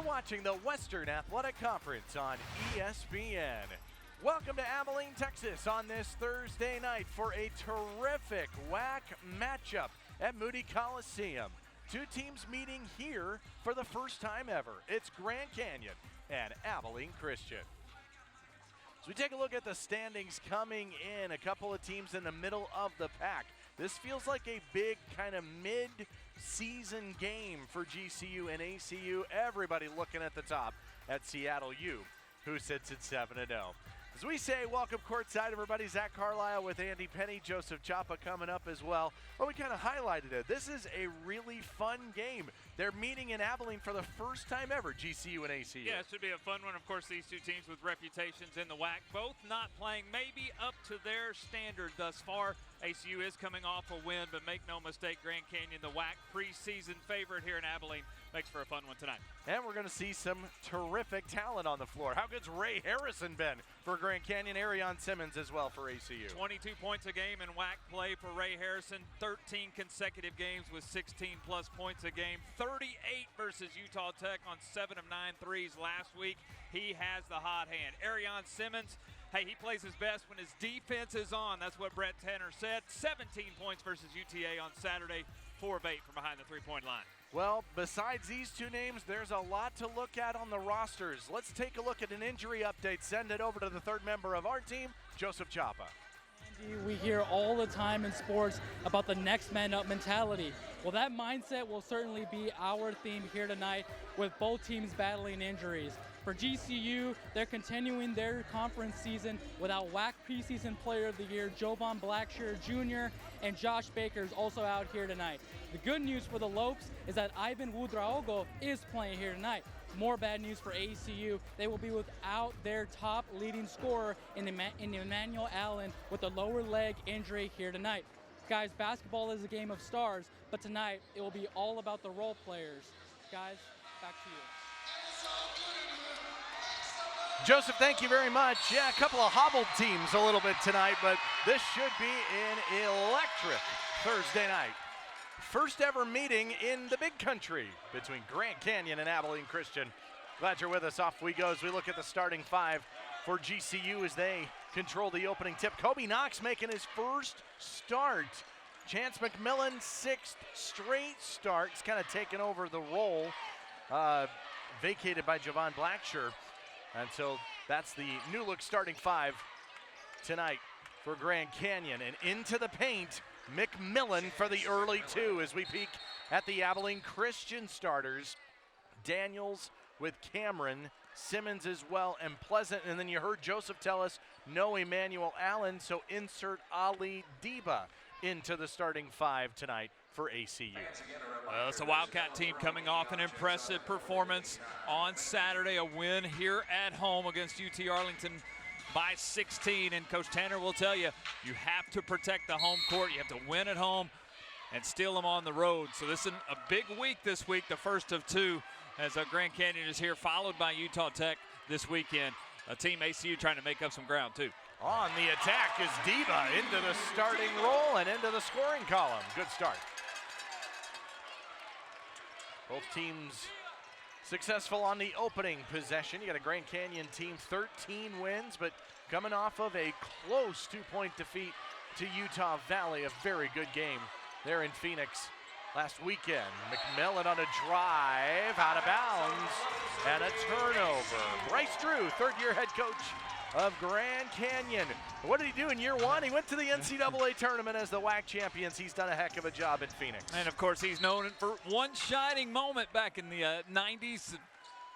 You're watching the Western Athletic Conference on ESPN. Welcome to Abilene, Texas on this Thursday night for a terrific WAC matchup at Moody Coliseum. Two teams meeting here for the first time ever. It's Grand Canyon and Abilene Christian. As we take a look at the standings coming in, a couple of teams in the middle of the pack. This feels like a big kind of mid-season game for GCU and ACU. Everybody looking at the top at Seattle U, who sits at 7-0. As we say, welcome courtside, everybody. Zach Carlisle with Andy Penny, Joseph Chapa coming up as well. Well, we kind of highlighted it. This is a really fun game. They're meeting in Abilene for the first time ever, GCU and ACU. Yeah, it should be a fun one. Of course, these two teams with reputations in the WAC, both not playing maybe up to their standard thus far. ACU is coming off a win, but make no mistake, Grand Canyon, the WAC preseason favorite here in Abilene, makes for a fun one tonight. And we're going to see some terrific talent on the floor. How good's Ray Harrison been for Grand Canyon? Arion Simmons as well for ACU. 22 points a game in WAC play for Ray Harrison. 13 consecutive games with 16-plus points a game. 38 versus Utah Tech on 7 of 9 threes last week. He has the hot hand. Arion Simmons, hey, he plays his best when his defense is on. That's what Brett Tanner said. 17 points versus UTA on Saturday. 4 of 8 from behind the three-point line. Well, besides these two names, there's a lot to look at on the rosters. Let's take a look at an injury update. Send it over to the third member of our team, Joseph Chapa. Andy, we hear all the time in sports about the next man up mentality. Well, that mindset will certainly be our theme here tonight with both teams battling injuries. For GCU, they're continuing their conference season without WAC preseason player of the year, Jovan Blackshear Jr., and Josh Baker is also out here tonight. The good news for the Lopes is that Ivan Wudraogo is playing here tonight. More bad news for ACU. They will be without their top leading scorer in Emmanuel Allen with a lower leg injury here tonight. Guys, basketball is a game of stars, but tonight it will be all about the role players. Guys, back to you. Joseph, thank you very much. Yeah, a couple of hobbled teams a little bit tonight, but this should be an electric Thursday night. First ever meeting in the big country between Grand Canyon and Abilene Christian. Glad you're with us. Off we go as we look at the starting five for GCU as they control the opening tip. Kobe Knox making his first start. Chance McMillan, sixth straight start. He's kind of taken over the role vacated by Jovan Blackshear. And so that's the new look starting five tonight for Grand Canyon. And into the paint, McMillan for the early two as we peek at the Abilene Christian starters. Daniels with Cameron, Simmons as well, and Pleasant. And then you heard Joseph tell us no Emmanuel Allen, so insert Ali Deba into the starting five tonight for ACU. Well, it's a Wildcat team coming off an impressive performance on Saturday, a win here at home against UT Arlington by 16. And Coach Tanner will tell you, you have to protect the home court. You have to win at home and steal them on the road. So this is a big week this week, the first of two, as Grand Canyon is here, followed by Utah Tech this weekend. A team ACU trying to make up some ground too. On the attack is Deba into the starting role and into the scoring column. Good start. Both teams successful on the opening possession. You got a Grand Canyon team, 13 wins, but coming off of a close 2-point defeat to Utah Valley. A very good game there in Phoenix last weekend. McMillan on a drive, out of bounds, and a turnover. Bryce Drew, third-year head coach of Grand Canyon. What did he do in year one? He went to the NCAA tournament as the WAC champions. He's done a heck of a job in Phoenix. And of course, he's known for one shining moment back in the 90s.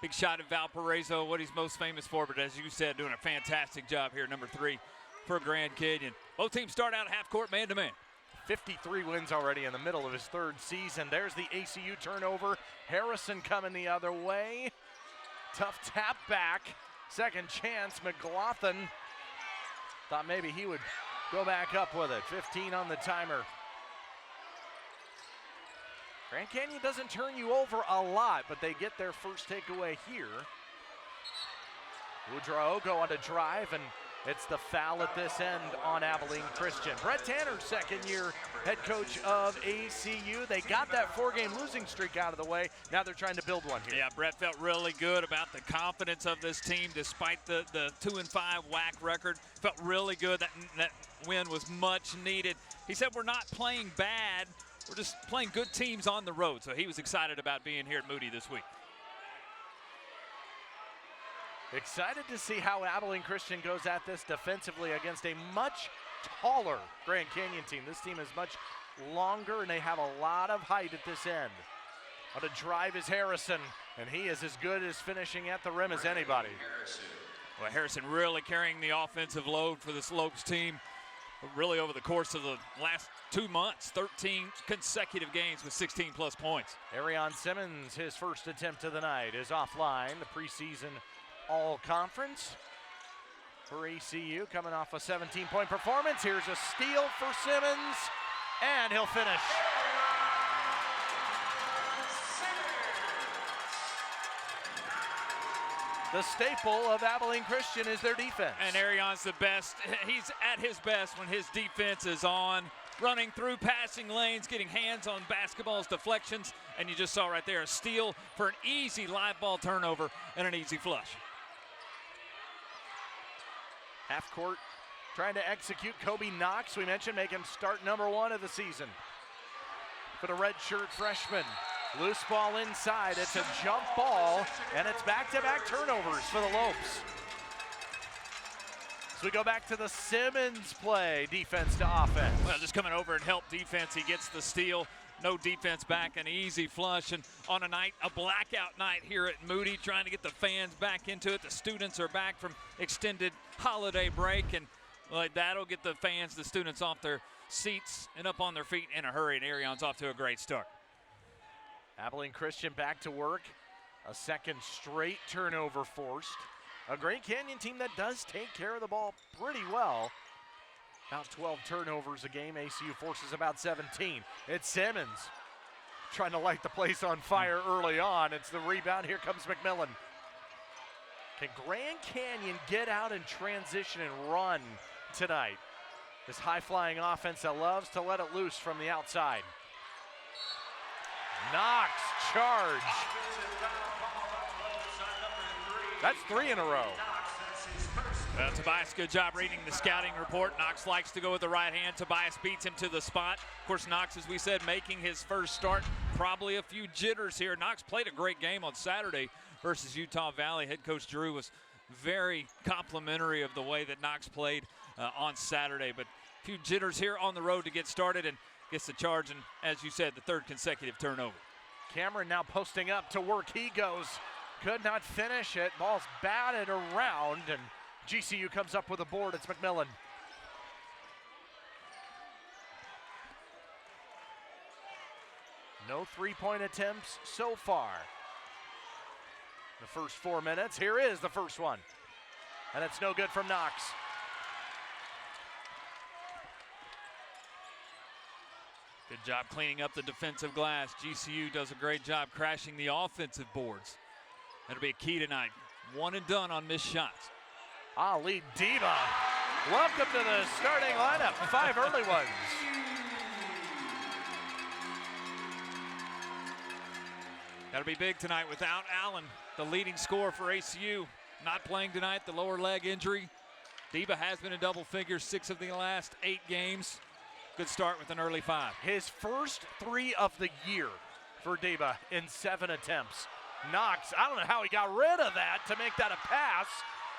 Big shot at Valparaiso, what he's most famous for, but as you said, doing a fantastic job here, number 3 for Grand Canyon. Both teams start out half court man-to-man. 53 wins already in the middle of his third season. There's the ACU turnover. Harrison coming the other way. Tough tap back. Second chance, McLaughlin thought maybe he would go back up with it. 15 on the timer. Grand Canyon doesn't turn you over a lot, but they get their first takeaway here. Wudraogo on a drive and It's the foul at this end on Abilene Christian. Brett Tanner, second-year head coach of ACU. They got that 4-game losing streak out of the way. Now they're trying to build one here. Yeah, Brett felt really good about the confidence of this team despite the 2-5 WAC record. Felt really good. That win was much needed. He said, we're not playing bad. We're just playing good teams on the road. So he was excited about being here at Moody this week. Excited to see how Abilene Christian goes at this defensively against a much taller Grand Canyon team. This team is much longer, and they have a lot of height at this end. On the drive is Harrison, and he is as good as finishing at the rim as anybody. Well, Harrison really carrying the offensive load for this Lopes team. Really over the course of the last 2 months, 13 consecutive games with 16-plus points. Arion Simmons, his first attempt of the night, is offline. The preseason all-conference for ACU, coming off a 17-point performance. Here's a steal for Simmons, and he'll finish. The staple of Abilene Christian is their defense. And Arion's the best. He's at his best when his defense is on, running through passing lanes, getting hands on basketballs, deflections, and you just saw right there a steal for an easy live ball turnover and an easy flush. Half court trying to execute Kobe Knox. We mentioned make him start #1 of the season for the redshirt freshman. Loose ball inside. It's a jump ball, and it's back-to-back turnovers for the Lopes. So we go back to the Simmons play, defense to offense. Well, just coming over and help defense. He gets the steal. No defense back, an easy flush. And on a blackout night here at Moody, trying to get the fans back into it. The students are back from extended holiday break, and that'll get the fans, the students off their seats and up on their feet in a hurry, and Arion's off to a great start. Abilene Christian back to work. A second straight turnover forced. A Grand Canyon team that does take care of the ball pretty well. About 12 turnovers a game. ACU forces about 17. It's Simmons trying to light the place on fire early on. It's the rebound. Here comes McMillan. Can Grand Canyon get out and transition and run tonight? This high-flying offense that loves to let it loose from the outside. Knox charge. That's 3 in a row. Tobias, good job reading the scouting report. Knox likes to go with the right hand. Tobias beats him to the spot. Of course, Knox, as we said, making his first start. Probably a few jitters here. Knox played a great game on Saturday versus Utah Valley. Head coach Drew was very complimentary of the way that Knox played on Saturday. But a few jitters here on the road to get started, and gets the charge, and as you said, the 3rd consecutive turnover. Cameron now posting up to work. He goes. Could not finish it. Ball's batted around, and GCU comes up with a board. It's McMillan. No three-point attempts so far. The first 4 minutes. Here is the first one. And it's no good from Knox. Good job cleaning up the defensive glass. GCU does a great job crashing the offensive boards. That'll be a key tonight. 1 and done on missed shots. Ali Diva, welcome to the starting lineup. 5 early ones. That'll be big tonight without Allen, the leading scorer for ACU. Not playing tonight, the lower leg injury. Diva has been in double figures 6 of the last 8 games. Good start with an early 5. His first 3 of the year for Diva in 7 attempts. Knox, I don't know how he got rid of that to make that a pass.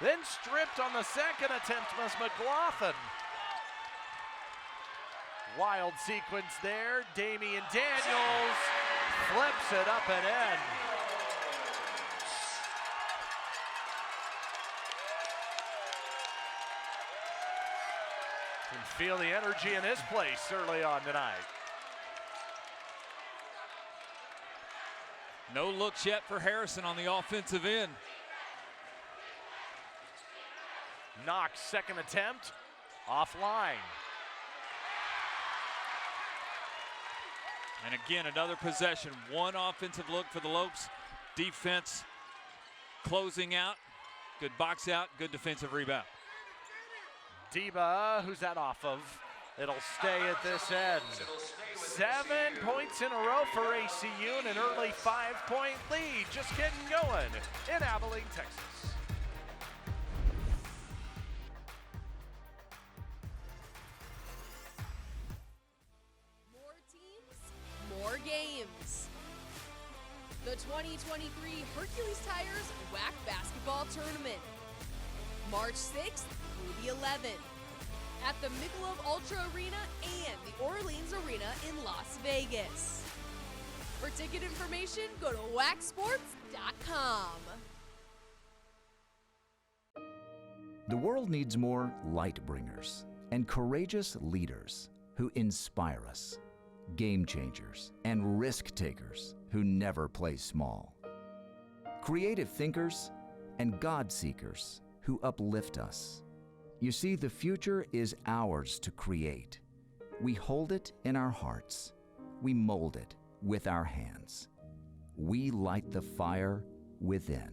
Then stripped on the second attempt was McLaughlin. Wild sequence there. Damian Daniels flips it up and in. Can feel the energy in his place early on tonight. No looks yet for Harrison on the offensive end. Knox, second attempt, offline. And again, another possession. 1 offensive look for the Lopes. Defense closing out. Good box out, good defensive rebound. Deba, who's that off of? It'll stay at this end. 7 points in a row for ACU and an early 5-point lead. Just getting going in Abilene, Texas. More teams, more games. The 2023 Hercules Tires WAC Basketball Tournament. March 6th through the 11th. At the Michelob Ultra Arena and the Orleans Arena in Las Vegas. For ticket information, go to wacsports.com. The world needs more light bringers and courageous leaders who inspire us, game changers and risk takers who never play small, creative thinkers and God seekers who uplift us. You see, the future is ours to create. We hold it in our hearts. We mold it with our hands. We light the fire within.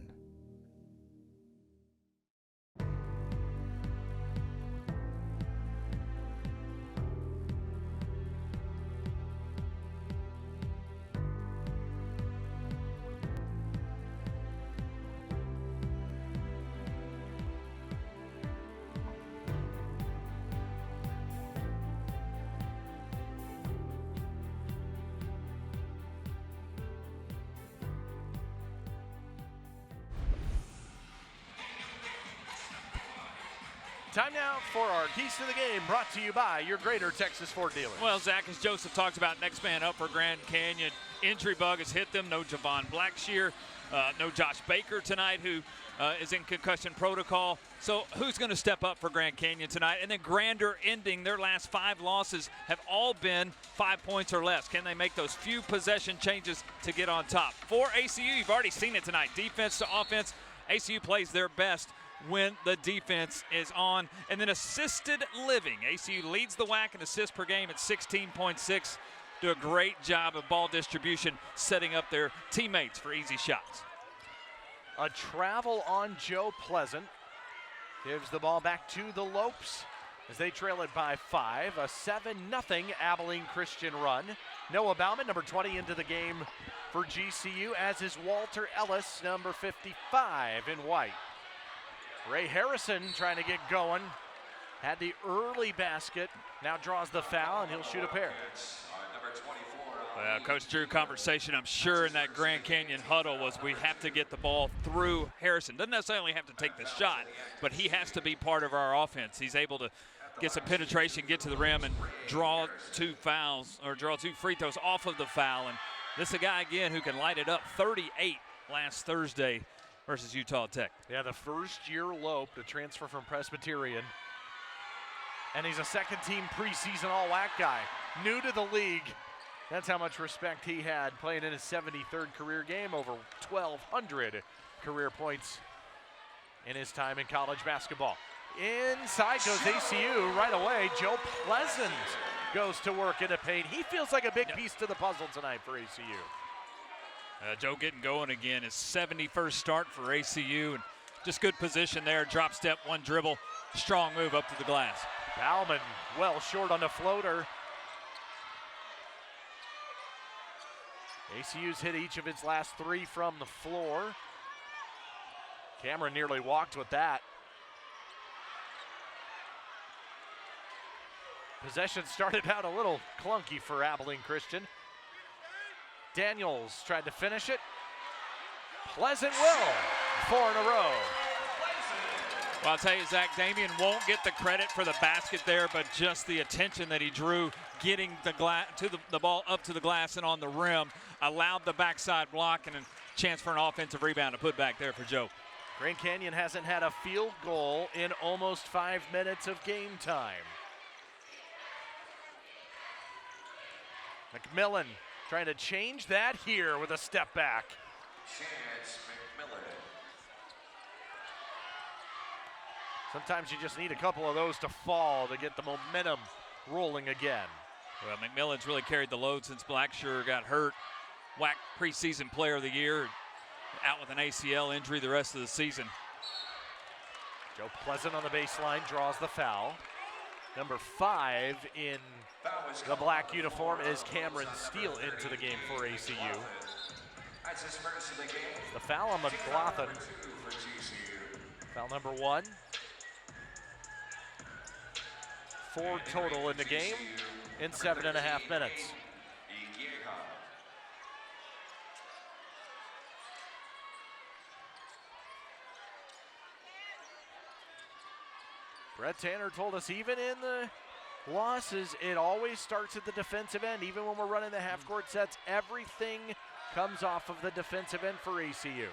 Time now for our Keys to the Game, brought to you by your Greater Texas Ford dealers. Well, Zach, as Joseph talked about, next man up for Grand Canyon. Injury bug has hit them. No Javon Blackshear, no Josh Baker tonight, who is in concussion protocol. So who's going to step up for Grand Canyon tonight? And then Grander ending their last 5 losses have all been 5 points or less. Can they make those few possession changes to get on top? For ACU, you've already seen it tonight. Defense to offense, ACU plays their best when the defense is on. And then assisted living. ACU leads the WAC in assists per game at 16.6. Do a great job of ball distribution, setting up their teammates for easy shots. A travel on Joe Pleasant. Gives the ball back to the Lopes as they trail it by 5. A 7-0 Abilene Christian run. Noah Bauman, number 20, into the game for GCU, as is Walter Ellis, number 55 in white. Ray Harrison trying to get going. Had the early basket. Now draws the foul, and he'll shoot a pair. Well, Coach Drew conversation, I'm sure, in that Grand Canyon huddle was we have to get the ball through Harrison. Doesn't necessarily have to take the shot, but he has to be part of our offense. He's able to get some penetration, get to the rim, and draw 2 fouls, or draw 2 free throws off of the foul. And this is a guy, again, who can light it up. 38 last Thursday versus Utah Tech. Yeah, the first-year Lope, the transfer from Presbyterian. And he's a second-team preseason all-WAC guy. New to the league. That's how much respect he had, playing in his 73rd career game, over 1,200 career points in his time in college basketball. Inside goes ACU right away. Joe Pleasant goes to work in the paint. He feels like a big piece to the puzzle tonight for ACU. Joe getting going again. His 71st start for ACU. And just good position there. Drop step, 1 dribble. Strong move up to the glass. Bauman well short on the floater. ACU's hit each of its last 3 from the floor. Cameron nearly walked with that. Possession started out a little clunky for Abilene Christian. Daniels tried to finish it. Pleasant will. 4 in a row. Well, I'll tell you, Zach, Damian won't get the credit for the basket there, but just the attention that he drew, getting the ball up to the glass and on the rim, allowed the backside block and a chance for an offensive rebound to put back there for Joe. Grand Canyon hasn't had a field goal in almost 5 minutes of game time. McMillan trying to change that here with a step back. Sometimes you just need a couple of those to fall to get the momentum rolling again. Well, McMillan's really carried the load since Blackshear got hurt. WAC preseason player of the year, out with an ACL injury the rest of the season. Joe Pleasant on the baseline draws the foul. Number 5 in the black uniform is Cameron Steele into the game for ACU. The foul on McLaughlin. Foul number 1. 4 total in the game in 7.5 minutes. Brett Tanner told us even in the losses, it always starts at the defensive end. Even when we're running the half-court sets, everything comes off of the defensive end for ACU.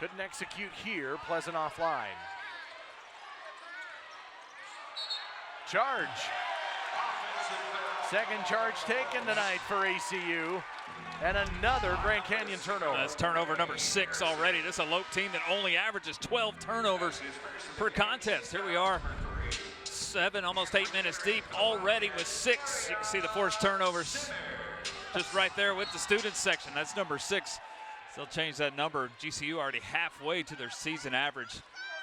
Couldn't execute here, Pleasant offline. Charge. Second charge taken tonight for ACU. And another Grand Canyon turnover. That's turnover number 6 already. This is a Lope team that only averages 12 turnovers per contest. Here we are, 7, almost 8 minutes deep, already with 6. You can see the forced turnovers just right there with the students section. That's number 6. They'll change that number. GCU already halfway to their season average.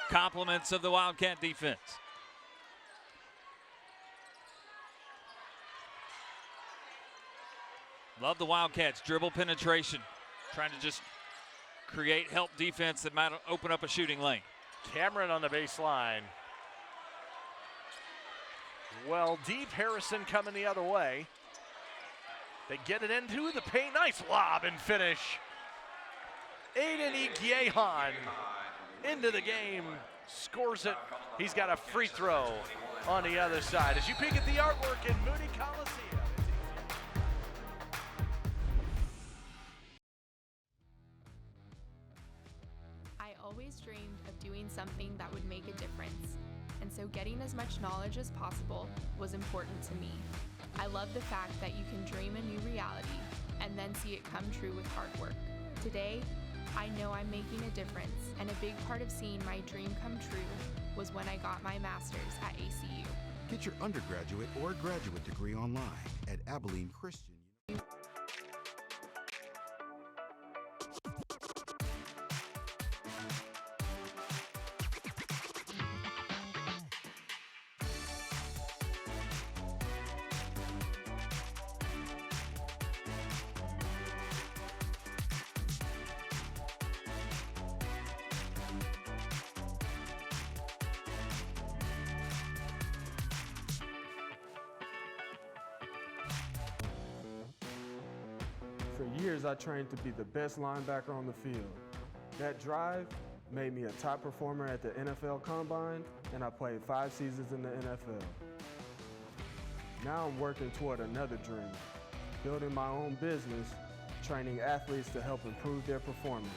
Compliments of the Wildcat defense. Love the Wildcats' dribble penetration, trying to just create help defense that might open up a shooting lane. Cameron on the baseline. Well, deep, Harrison coming the other way. They get it into the paint. Nice lob and finish. Aiden Igyehan into the game, scores it. He's got a free throw on the other side. As you peek at the artwork in Moody Coliseum. I always dreamed of doing something that would make a difference, and so getting as much knowledge as possible was important to me. I love the fact that you can dream a new reality and then see it come true with hard work. Today, I know I'm making a difference, and a big part of seeing my dream come true was when I got my master's at ACU. Get your undergraduate or graduate degree online at Abilene Christian. For years, I trained to be the best linebacker on the field. That drive made me a top performer at the NFL Combine, and I played 5 seasons in the NFL. Now I'm working toward another dream, building my own business, training athletes to help improve their performance.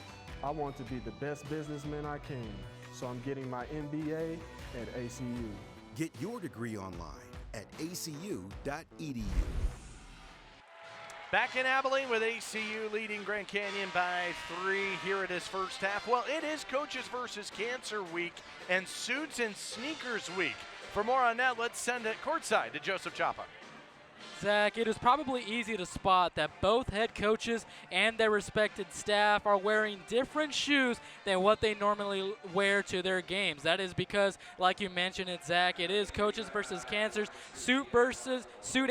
I want to be the best businessman I can, so I'm getting my MBA at ACU. Get your degree online at acu.edu. Back in Abilene with ACU leading Grand Canyon by 3 here it is first half. Well, it is Coaches versus Cancer week and Suits and Sneakers week. For more on that, let's send it courtside to Joseph Chapa. Zach, it is probably easy to spot that both head coaches and their respected staff are wearing different shoes than what they normally wear to their games. That is because, like you mentioned it, Zach, it is Coaches versus Cancers, Suit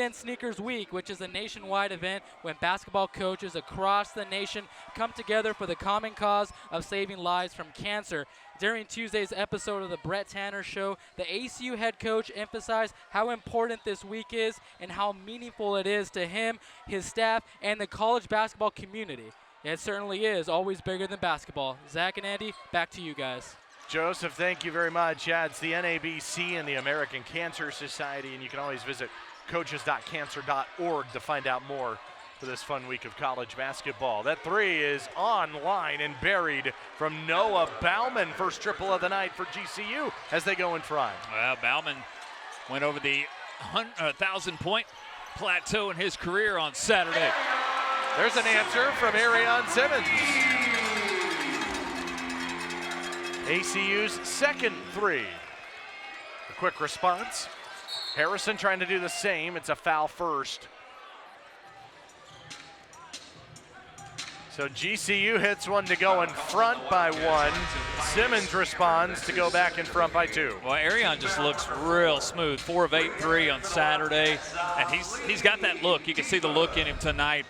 and Sneakers Week, which is a nationwide event when basketball coaches across the nation come together for the common cause of saving lives from cancer. During Tuesday's episode of the Brett Tanner Show, the ACU head coach emphasized how important this week is and how meaningful it is to him, his staff, and the college basketball community. It certainly is always bigger than basketball. Zach and Andy, back to you guys. Joseph, thank you very much. Yeah, it's the NABC and the American Cancer Society, and you can always visit coaches.cancer.org to find out more for this fun week of college basketball. That 3 is online and buried from Noah Bauman. First triple of the night for GCU as they go in front. Well, Bauman went over the 1,000-point plateau in his career on Saturday. There's an answer from Arion Simmons. ACU's second 3. A quick response. Harrison trying to do the same. It's a foul first. So GCU hits one to go in front by 1. Simmons responds to go back in front by 2. Well, Arion just looks real smooth. 4 of 8 3 on Saturday, and he's got that look. You can see the look in him tonight.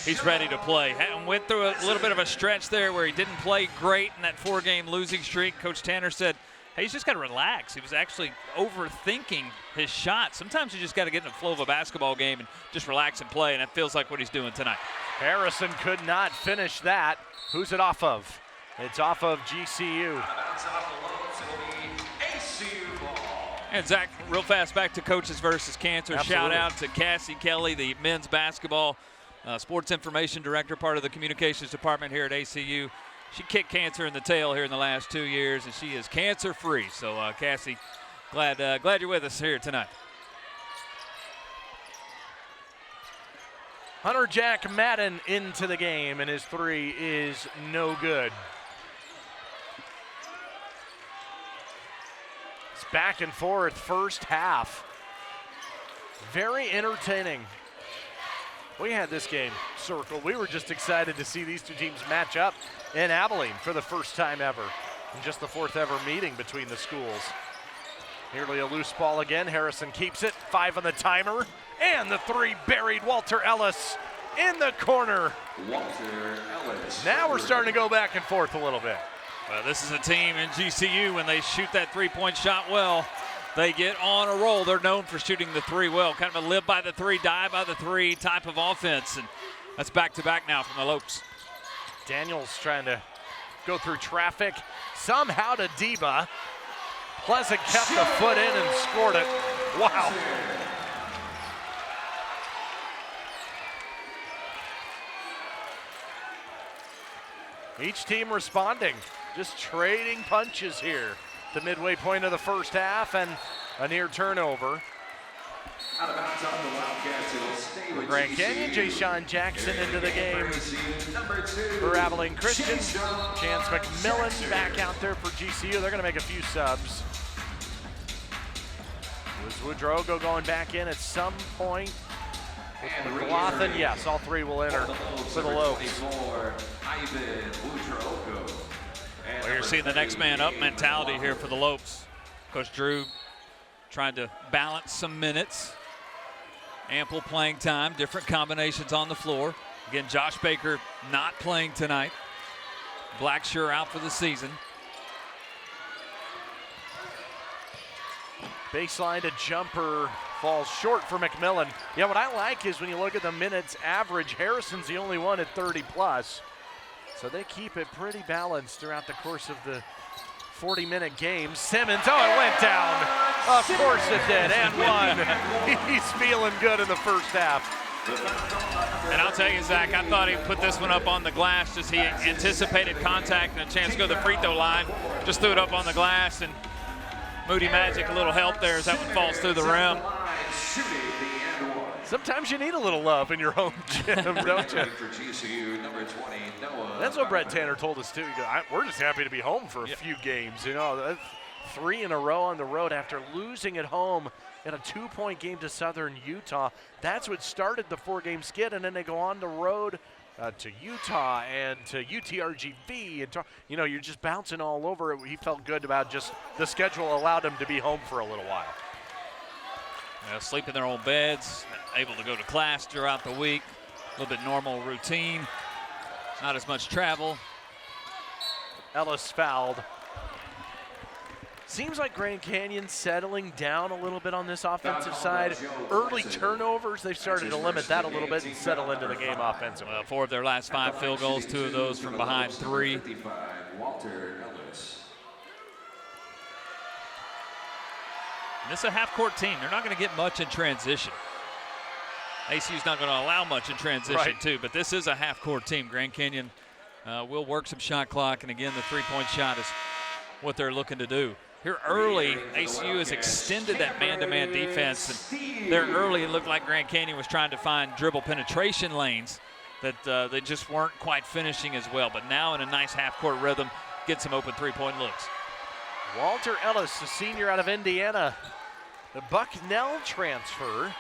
He's ready to play. And went through a little bit of a stretch there where he didn't play great in that 4-game losing streak. Coach Tanner said, hey, he's just got to relax. He was actually overthinking his shot. Sometimes you just got to get in the flow of a basketball game and just relax and play, and that feels like what he's doing tonight. Harrison could not finish that. Who's it off of? It's off of GCU. And Zach, real fast back to Coaches versus Cancer. Absolutely. Shout out to Cassie Kelly, the men's basketball sports information director, part of the communications department here at ACU. She kicked cancer in the tail here in the last 2 years, and she is cancer-free. So, Cassie, glad you're with us here tonight. Hunter Jack Madden into the game, and his 3 is no good. It's back and forth first half. Very entertaining. We had this game circled. We were just excited to see these two teams match up in Abilene for the first time ever, and just the 4th ever meeting between the schools. Nearly a loose ball again. Harrison keeps it. 5 on the timer. And the 3 buried. Walter Ellis in the corner. Walter Ellis. Now we're starting to go back and forth a little bit. Well, this is a team in GCU, when they shoot that 3-point shot well, they get on a roll. They're known for shooting the 3 well. Kind of a live by the 3, die by the 3 type of offense. And that's back-to-back now from the Lopes. Daniels trying to go through traffic. Somehow to Deba. Pleasant kept the foot in and scored it. Wow. Each team responding, just trading punches here. The midway point of the first half, and a near turnover. Out of bounds on the Wildcats, it'll stay with Grand GCU. Canyon, Jay-Sean Jackson into the game Number 2, for Abilene Christian. Chance McMillan back out there for GCU. They're going to make a few subs. Was Woodrogo going back in at some point? With McLaughlin, yes, all 3 will enter for the Lopes. Well, you're seeing the next man up mentality here for the Lopes. Coach Drew trying to balance some minutes. Ample playing time, different combinations on the floor. Again, Josh Baker not playing tonight. Blackshear out for the season. Baseline to jumper falls short for McMillan. Yeah, what I like is when you look at the minutes average, Harrison's the only one at 30 plus. So they keep it pretty balanced throughout the course of the 40-minute game. Simmons, oh, it went down. Of course it did, and 1. He's feeling good in the first half. And I'll tell you, Zach, I thought he put this one up on the glass. Just he anticipated contact and a chance to go to the free throw line. Just threw it up on the glass, and Moody Magic, a little help there as that one falls through the rim. Sometimes you need a little love in your home gym, don't you? That's what Brett Tanner told us too. He goes, we're just happy to be home for a few games. You know, that's 3 in a row on the road after losing at home in a 2-point game to Southern Utah. That's what started the 4-game skid, and then they go on the road to Utah and to UTRGV. And you know, you're just bouncing all over. He felt good about just the schedule allowed him to be home for a little while. Sleep in their own beds, able to go to class throughout the week. A little bit normal routine, not as much travel. Ellis fouled. Seems like Grand Canyon settling down a little bit on this offensive side. Early turnovers, they've started to limit that a little bit and settle into the game offensively. 4 of their last 5 field goals, 2 of those from behind 3. Walter Ellis. And this is a half-court team. They're not going to get much in transition. ACU's not going to allow much in transition, too, but this is a half-court team. Grand Canyon will work some shot clock, and again, the 3-point shot is what they're looking to do. Here early, ACU has extended that man-to-man defense, and there early it looked like Grand Canyon was trying to find dribble penetration lanes that they just weren't quite finishing as well. But now in a nice half-court rhythm, get some open 3-point looks. Walter Ellis, the senior out of Indiana, the Bucknell transfer,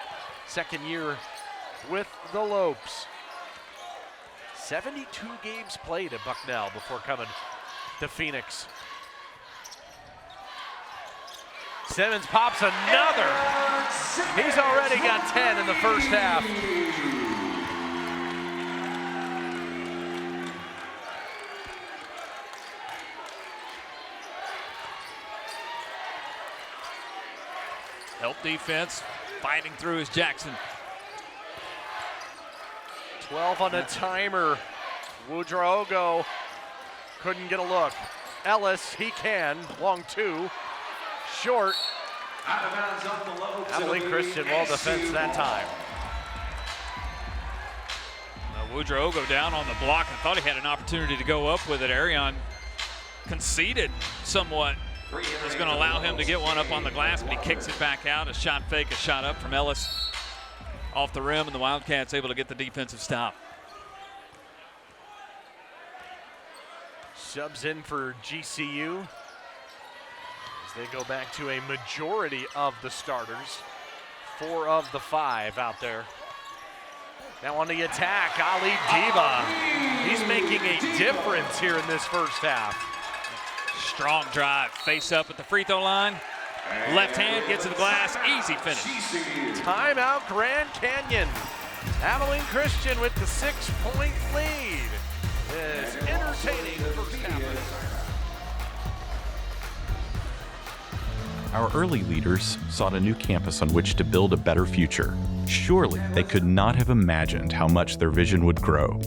second year with the Lopes. 72 games played at Bucknell before coming to Phoenix. Simmons pops another. He's already got 10 in the first half. Help defense, fighting through is Jackson. 12 on the timer. Woodrow couldn't get a look. Ellis, he can. Long two. Short. Out of bounds on the low. Abilene Christian well defense that time. Woodrow down on the block and thought he had an opportunity to go up with it. Arion conceded somewhat. Was going to allow him to get one up on the glass, but he kicks it back out. A shot fake, a shot up from Ellis off the rim, and the Wildcats able to get the defensive stop. Subs in for GCU as they go back to a majority of the starters. 4 of the 5 out there. Now on the attack, Ali Diba. He's making a difference here in this first half. Strong drive, face up at the free throw line. Left hand gets to the glass, easy finish. Timeout Grand Canyon. Abilene Christian with the 6-point lead. This entertaining first half. Our early leaders sought a new campus on which to build a better future. Surely they could not have imagined how much their vision would grow.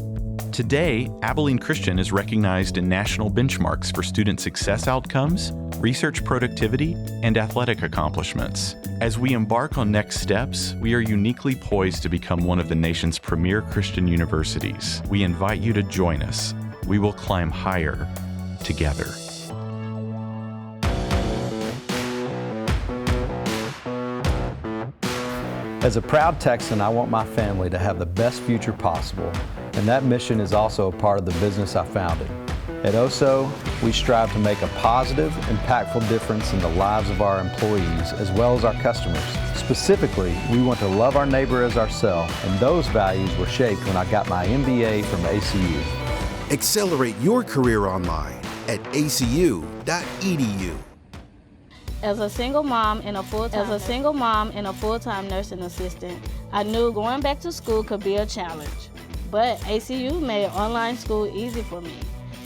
Today, Abilene Christian is recognized in national benchmarks for student success outcomes, research productivity, and athletic accomplishments. As we embark on next steps, we are uniquely poised to become one of the nation's premier Christian universities. We invite you to join us. We will climb higher together. As a proud Texan, I want my family to have the best future possible, and that mission is also a part of the business I founded. At OSO, we strive to make a positive, impactful difference in the lives of our employees as well as our customers. Specifically, we want to love our neighbor as ourselves, and those values were shaped when I got my MBA from ACU. Accelerate your career online at acu.edu. As a single mom and a full-time nursing assistant, I knew going back to school could be a challenge. But ACU made online school easy for me.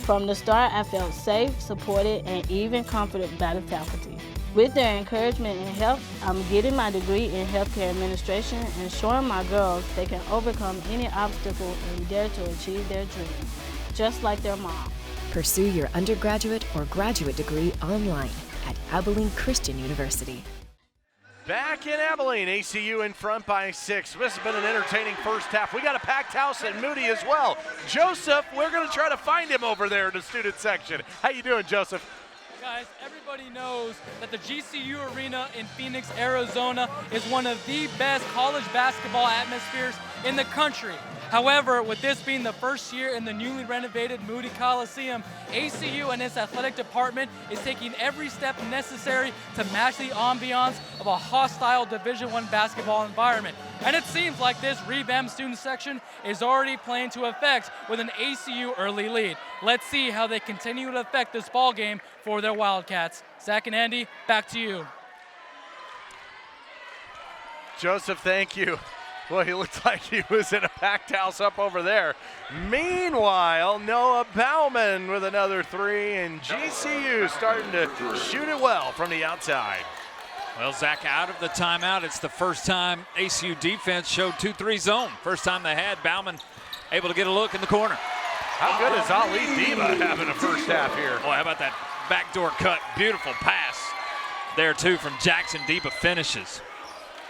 From the start, I felt safe, supported, and even comforted by the faculty. With their encouragement and help, I'm getting my degree in healthcare administration and showing my girls they can overcome any obstacle and dare to achieve their dreams, just like their mom. Pursue your undergraduate or graduate degree online at Abilene Christian University. Back in Abilene, ACU in front by 6. This has been an entertaining first half. We got a packed house at Moody as well. Joseph, we're going to try to find him over there in the student section. How you doing, Joseph? Guys, everybody knows that the GCU Arena in Phoenix, Arizona is one of the best college basketball atmospheres in the country. However, with this being the first year in the newly renovated Moody Coliseum, ACU and its athletic department is taking every step necessary to match the ambiance of a hostile Division I basketball environment. And it seems like this revamped student section is already playing to effect with an ACU early lead. Let's see how they continue to affect this ball game for their Wildcats. Zach and Andy, back to you. Joseph, thank you. Well, he looked like he was in a packed house up over there. Meanwhile, Noah Bauman with another 3, and GCU starting to shoot it well from the outside. Well, Zach, out of the timeout, it's the first time ACU defense showed 2-3 zone. First time they had. Bauman able to get a look in the corner. How good is Ali Diba having a first half here? Boy, how about that backdoor cut? Beautiful pass there, too, from Jackson. Diba finishes.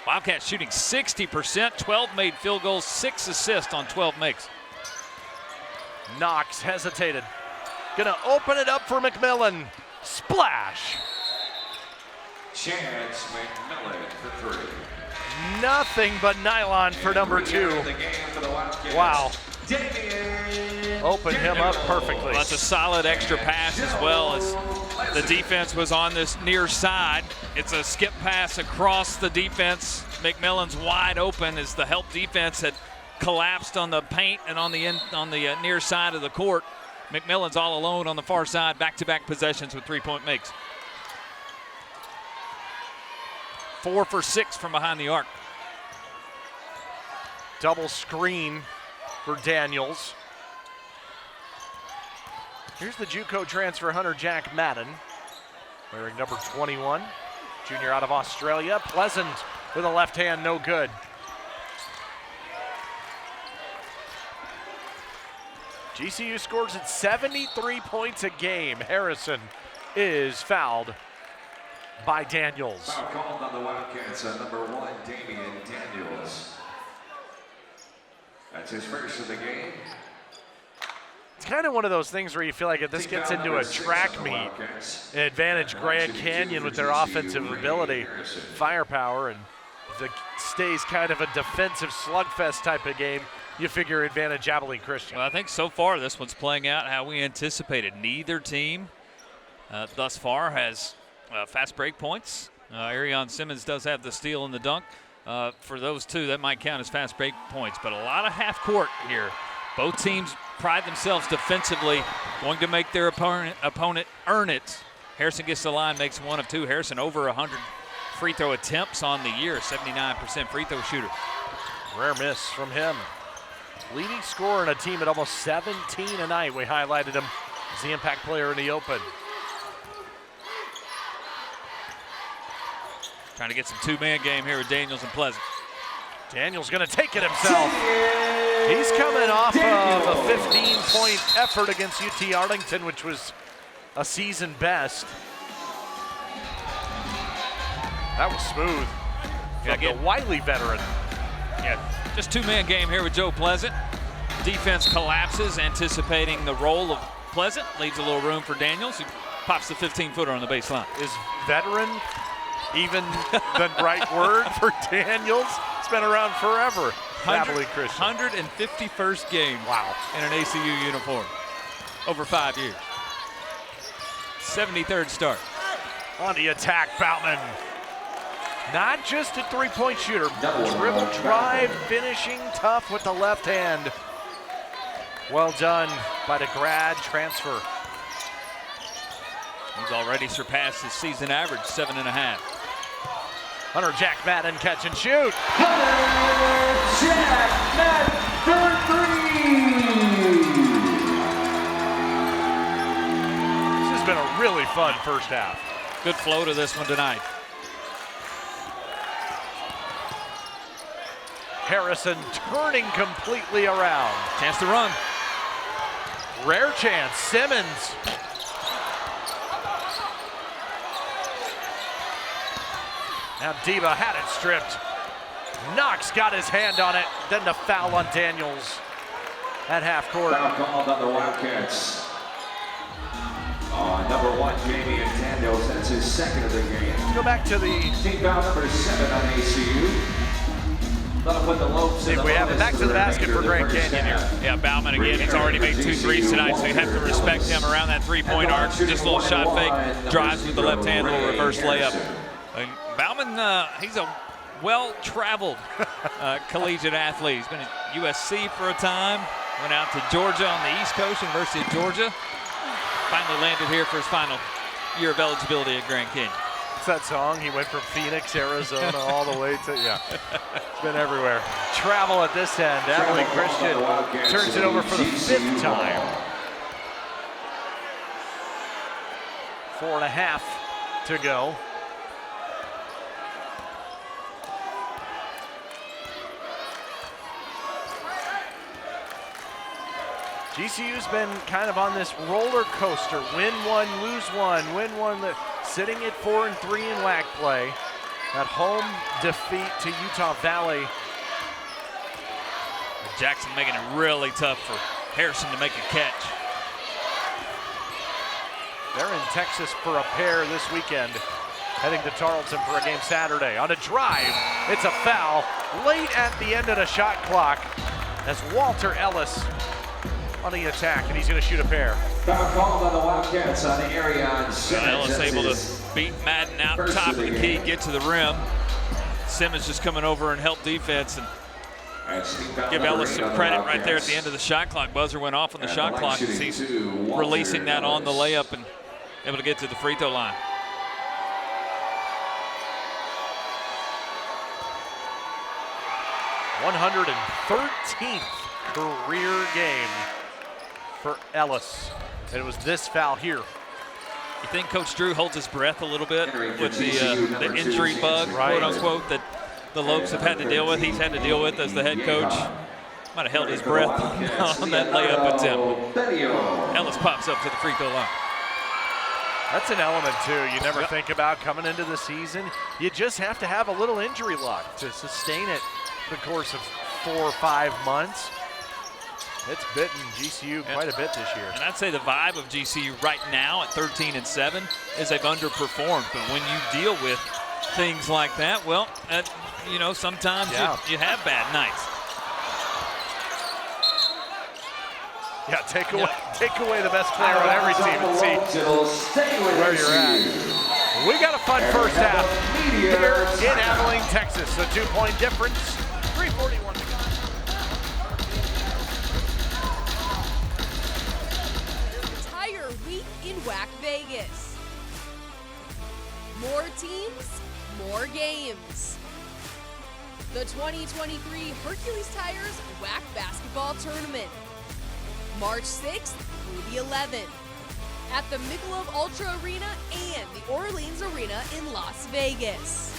Wildcats shooting 60%, 12 made field goals, 6 assists on 12 makes. Knox hesitated. Gonna open it up for McMillan. Splash. Chance McMillan for 3. Nothing but nylon for number 2. Wow. Open him up perfectly. That's a solid extra pass as well as the defense was on this near side. It's a skip pass across the defense. McMillan's wide open as the help defense had collapsed on the paint and on the near side of the court. McMillan's all alone on the far side, back-to-back possessions with three-point makes. 4 for 6 from behind the arc. Double screen for Daniels. Here's the JUCO transfer, Hunter Jack Madden, wearing number 21, junior out of Australia. Pleasant with a left hand, no good. GCU scores at 73 points a game. Harrison is fouled by Daniels. Foul called on the Wildcats on number 1, Damian Daniels. That's his first of the game. It's kind of one of those things where you feel like if this gets into a track meet, an advantage Grand Canyon with their offensive ability, firepower, and if it stays kind of a defensive slugfest type of game, you figure advantage Abilene Christian. Well, I think so far this one's playing out how we anticipated. Neither team thus far has fast break points. Arion Simmons does have the steal and the dunk. For those two, that might count as fast break points, but a lot of half court here. Both teams pride themselves defensively, going to make their opponent earn it. Harrison gets the line, makes 1 of 2. Harrison over 100 free throw attempts on the year, 79% free throw shooter. Rare miss from him. Leading scorer in a team at almost 17 a night. We highlighted him as the impact player in the open. Trying to get some two-man game here with Daniels and Pleasant. Daniels going to take it himself. He's coming off of a 15-point effort against UT Arlington, which was a season best. That was smooth. The Wiley veteran. Yeah, just two-man game here with Joe Pleasant. Defense collapses, anticipating the roll of Pleasant. Leaves a little room for Daniels, who pops the 15-footer on the baseline. Is veteran even the right word for Daniels? It's been around forever. 151st game. Wow. In an ACU uniform. Over 5 years. 73rd start. On the attack, Boutman. Not just a three-point shooter. Dribble, drive, finishing tough with the left hand. Well done by the grad transfer. He's already surpassed his season average, 7.5. Hunter Jack Madden catch and shoot. Hunter Jack Madden for 3. This has been a really fun first half. Good flow to this one tonight. Harrison turning completely around. Chance to run. Rare chance, Simmons. Now Diva had it stripped. Knox got his hand on it, then the foul on Daniels at half court. Foul called on the Wildcats. Number 1, Damian Daniels, that's his second of the game. Let's go back to the team foul number 7 on ACU. See if we have it back to the basket for Grand Canyon here. Yeah, Bauman again, he's already made 2 threes tonight, so you have to respect him around that three-point arc. Just a little shot fake, drives with the left hand, a little reverse layup. And Bauman, he's a well-traveled collegiate athlete. He's been at USC for a time, went out to Georgia on the East Coast, University of Georgia. Finally landed here for his final year of eligibility at Grand Canyon. What's that song? He went from Phoenix, Arizona, all the way to, yeah. It's been everywhere. Travel at this end. Abilene Christian turns it over for the 5th time. 4.5 to go. GCU's been kind of on this roller coaster. Win one, lose one, win one. Sitting at 4-3 in WAC play. That home defeat to Utah Valley. Jackson making it really tough for Harrison to make a catch. They're in Texas for a pair this weekend. Heading to Tarleton for a game Saturday. On a drive, it's a foul late at the end of the shot clock as Walter Ellis on the attack, and he's going to shoot a pair. Foul called on the Wildcats on the Arion Simmons. Ellis able to beat Madden out top of the key, get to the rim. Simmons just coming over and help defense, and Give Ellis some credit right there at the end of the shot clock. Buzzer went off on the shot clock as he's releasing that on the layup and able to get to the free throw line. $113th career game for Ellis. And it was this foul here. You think Coach Drew holds his breath a little bit with the injury bug, quote unquote, that the Lopes have had to deal with, he's had to deal with as the head coach? Might have held his breath on that layup attempt. Ellis pops up to the free throw line. That's an element too you never think about coming into the season. You just have to have a little injury luck to sustain it the course of 4 or 5 months. It's bitten GCU quite a bit this year. And I'd say the vibe of GCU right now at 13-7 is they've underperformed. But when you deal with things like that, well, you know, sometimes you have bad nights. Yeah, take away the best player on every team and see where you're at. We got a fun first half here in Abilene, Texas. So 2-point difference, 3:41 to go. Entire week in WAC Vegas. More teams, more games. The 2023 Hercules Tires WAC Basketball Tournament. March 6th through the 11th at the Michelob Ultra Arena and the Orleans Arena in Las Vegas.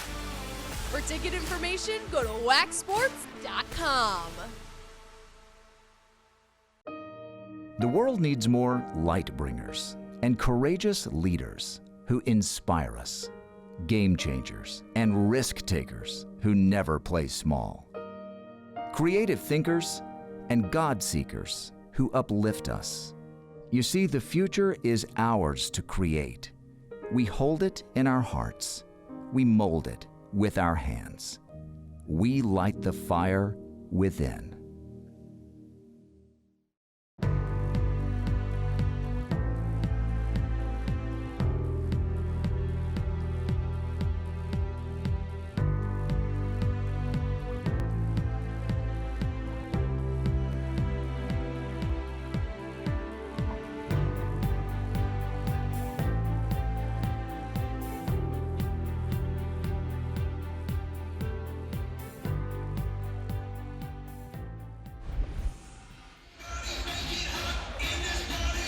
For ticket information, go to wacsports.com. The world needs more light bringers and courageous leaders who inspire us, game changers and risk takers who never play small, creative thinkers and God seekers who uplift us. You see, the future is ours to create. We hold it in our hearts. We mold it with our hands. We light the fire within.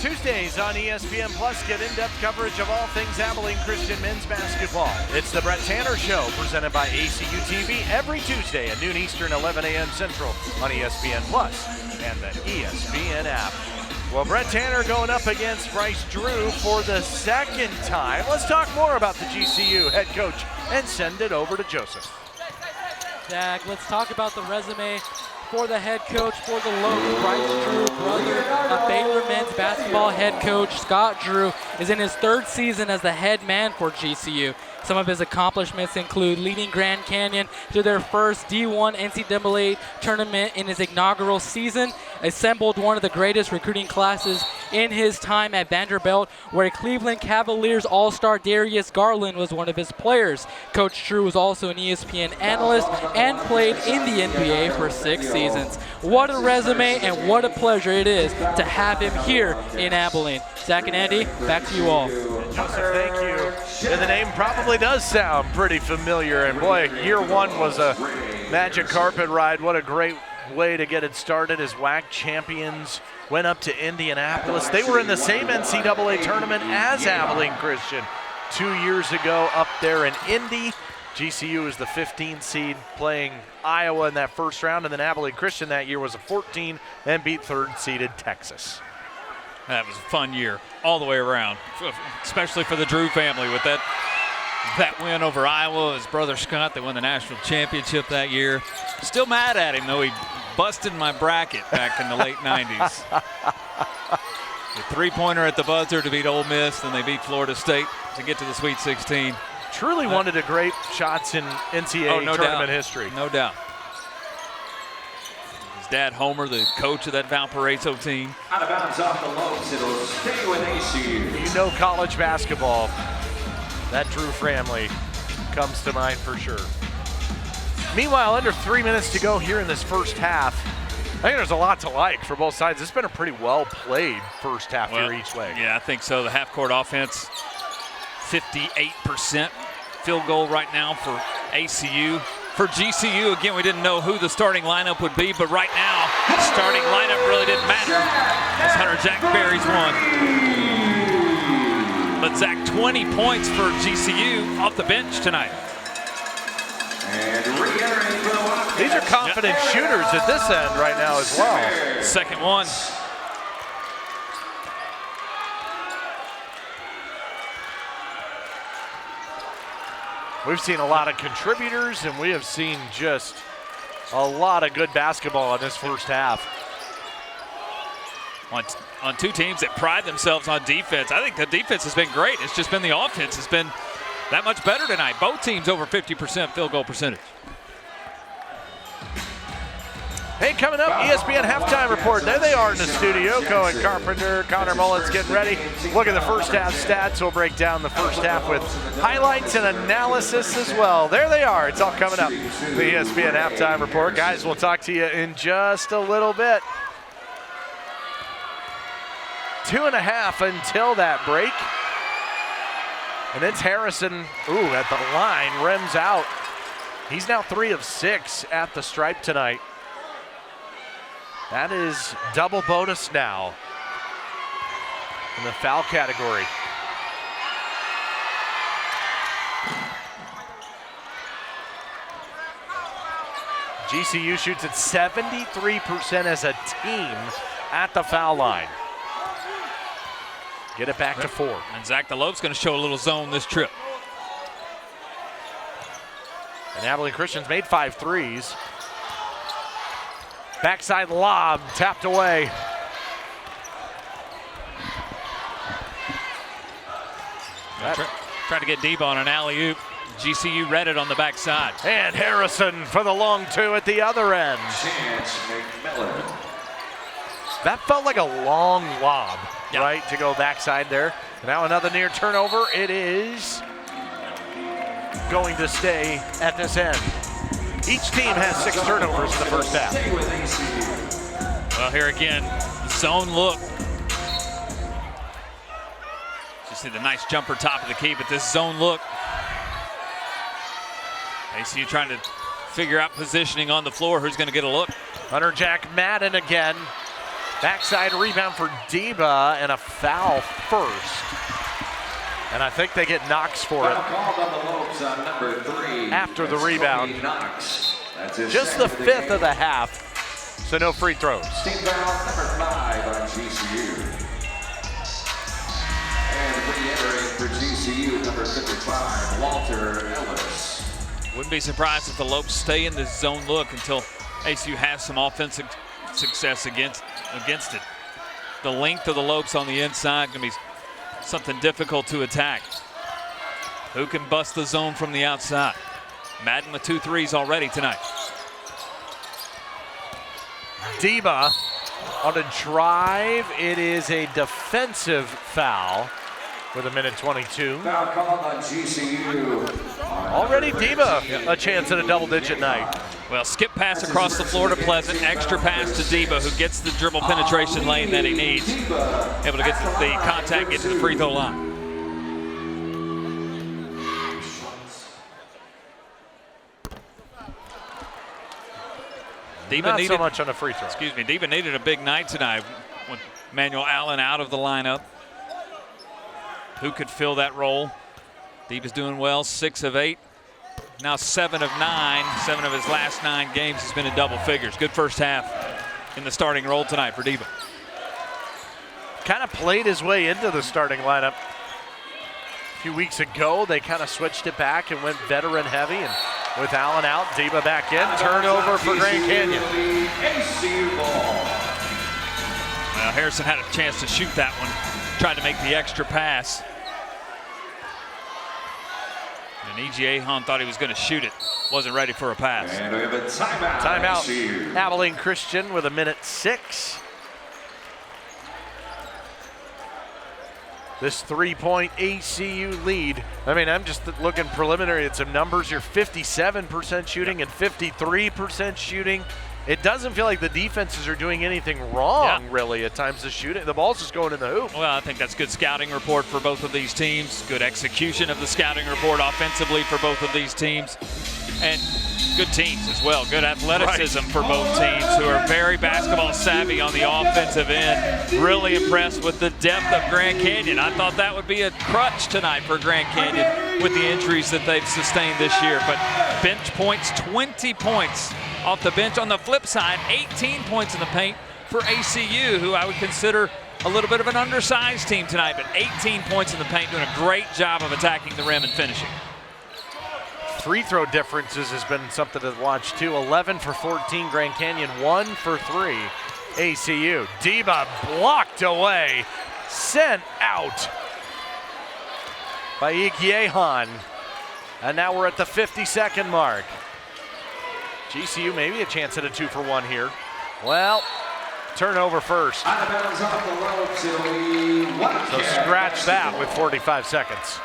Tuesdays on ESPN Plus, get in-depth coverage of all things Abilene Christian men's basketball. It's the Brett Tanner Show, presented by ACU TV, every Tuesday at noon Eastern, 11 a.m. Central on ESPN Plus and the ESPN app. Well, Brett Tanner going up against Bryce Drew for the second time. Let's talk more about the GCU head coach and send it over to Joseph. Zach, let's talk about the resume for the head coach for the Lopes. Bryce Drew, brother of Baylor men's basketball head coach Scott Drew, is in his 3rd season as the head man for GCU. Some of his accomplishments include leading Grand Canyon to their first D1 NCAA tournament in his inaugural season, assembled one of the greatest recruiting classes in his time at Vanderbilt, where Cleveland Cavaliers all-star Darius Garland was one of his players. Coach Drew was also an ESPN analyst and played in the NBA for 6 seasons. What a resume and what a pleasure it is to have him here in Abilene. Zach and Andy, back to you all. Joseph, thank you. And the name probably does sound pretty familiar. And boy, year 1 was a magic carpet ride. What a great way to get it started as WAC champions went up to Indianapolis. They were in the same NCAA tournament as Abilene Christian 2 years ago up there in Indy. GCU was the 15th seed playing Iowa in that first round, and then Abilene Christian that year was a 14 and beat 3rd seeded Texas. That was a fun year all the way around, especially for the Drew family with that win over Iowa. His brother Scott, they won the national championship that year. Still mad at him, though. He busted my bracket back in the late 90s. The three-pointer at the buzzer to beat Ole Miss, then they beat Florida State to get to the Sweet 16. Truly one of the great shots in NCAA tournament history. No doubt. His dad, Homer, the coach of that Valparaiso team. Out of bounds off the Lopes, it'll stay with ACU. You know college basketball, that Drew family comes to mind for sure. Meanwhile, under 3 minutes to go here in this first half. I think there's a lot to like for both sides. It's been a pretty well-played first half here each way. Yeah, I think so. The half-court offense, 58% field goal right now for ACU. For GCU, again, we didn't know who the starting lineup would be, but right now, the starting lineup really didn't matter as Hunter Jack buries one. But Zach, 20 points for GCU off the bench tonight. These are confident shooters at this end right now as well. Second one. We've seen a lot of contributors, and we have seen just a lot of good basketball in this first half. On two teams that pride themselves on defense. I think the defense has been great. It's just been the offense has been that much better tonight. Both teams over 50% field goal percentage. Hey, coming up, ESPN Halftime Report. There they are in the studio. Cohen Carpenter, Connor Mullins getting ready. Look at the first half stats. We'll break down the first half with highlights and analysis as well. There they are. It's all coming up. The ESPN Halftime Report. Guys, we'll talk to you in just a little bit. 2.5 until that break. And it's Harrison, at the line, rims out. He's now 3 of 6 at the stripe tonight. That is double bonus now in the foul category. GCU shoots at 73% as a team at the foul line. Get it back to 4. And Zach, the Lope's going to show a little zone this trip. And Abilene Christian's made 5 threes. Backside lob, tapped away. Tried to get deep on an alley-oop. GCU read it on the backside. And Harrison for the long 2 at the other end. That felt like a long lob, right, to go backside there. Now another near turnover. It is going to stay at this end. Each team has 6 turnovers in the first half. Well, here again, zone look. Just see the nice jumper top of the key, but this zone look. ACU trying to figure out positioning on the floor. Who's going to get a look? Hunter Jack Madden again. Backside rebound for Deba and a foul first. And I think they get Knox for it after the rebound. Just the 5th of the half, so no free throws. Team foul number 5 on GCU. And re-entering for GCU, number 55, Walter Ellis. Wouldn't be surprised if the Lopes stay in this zone look until ACU has some offensive success against it. The length of the Lopes on the inside going to be something difficult to attack. Who can bust the zone from the outside? Madden with 2 threes already tonight. Deba on a drive. It is a defensive foul with 1:22. Foul called on GCU. Already Deba a chance at a double-digit night. Well, skip pass across the floor to Pleasant, extra pass to Deba, who gets the dribble penetration lane that he needs. Able to get to the contact, get to the free throw line. Not so much on a free throw. Excuse me, Deba needed a big night tonight with Manuel Allen out of the lineup. Who could fill that role? Deba's doing well, 6 of 8. Now 7 of 9. 7 of his last 9 games has been in double figures. Good first half in the starting role tonight for Deba. Kind of played his way into the starting lineup. A few weeks ago, they kind of switched it back and went veteran heavy. And with Allen out, Deba back in. Turnover for Grand Canyon. Well, Harrison had a chance to shoot that one. Tried to make the extra pass. And E.G. Ahon thought he was going to shoot it. Wasn't ready for a pass. And we have a timeout. Timeout. Abilene Christian with 1:06. this 3-point ACU lead. I mean, I'm just looking preliminary at some numbers. You're 57% shooting and 53% shooting. It doesn't feel like the defenses are doing anything wrong, really, at times. The ball's just going in the hoop. Well, I think that's good scouting report for both of these teams, good execution of the scouting report offensively for both of these teams, and good teams as well. Good athleticism for both teams who are very basketball savvy on the offensive end. Really impressed with the depth of Grand Canyon. I thought that would be a crutch tonight for Grand Canyon with the injuries that they've sustained this year. But bench points, 20 points off the bench. On the flip side, 18 points in the paint for ACU, who I would consider a little bit of an undersized team tonight, but 18 points in the paint, doing a great job of attacking the rim and finishing. Free throw differences has been something to watch too. 11 for 14 Grand Canyon, 1 for 3 ACU. Deba blocked away, sent out by Ikiehan. And now we're at the 50-second mark. GCU maybe a chance at a 2-for-1 here. Well, turnover first. So scratch that with 45 seconds.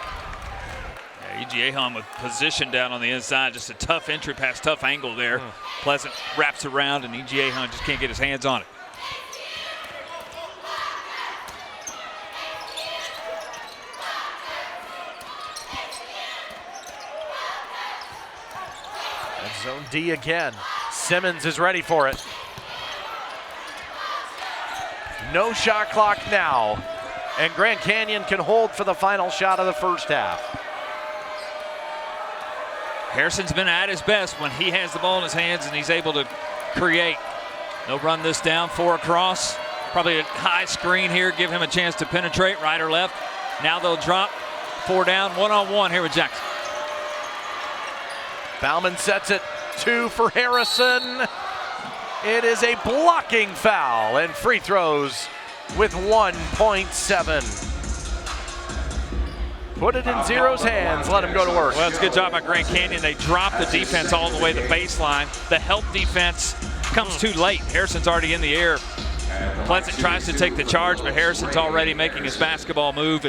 Ikiehan with position down on the inside, just a tough entry pass, tough angle there. Pleasant wraps around, and Ikiehan just can't get his hands on it. And zone D again. Simmons is ready for it. No shot clock now, and Grand Canyon can hold for the final shot of the first half. Harrison's been at his best when he has the ball in his hands and he's able to create. They'll run this down, 4 across. Probably a high screen here, give him a chance to penetrate right or left. Now they'll drop, 4 down, 1-on-1 here with Jackson. Bauman sets it, 2 for Harrison. It is a blocking foul, and free throws with 1.7. Put it in Zero's hands, let him go to work. Well, it's a good job by Grand Canyon. They dropped the defense all the way to the baseline. The help defense comes too late. Harrison's already in the air. Pleasant tries to take the charge, but Harrison's already making his basketball move,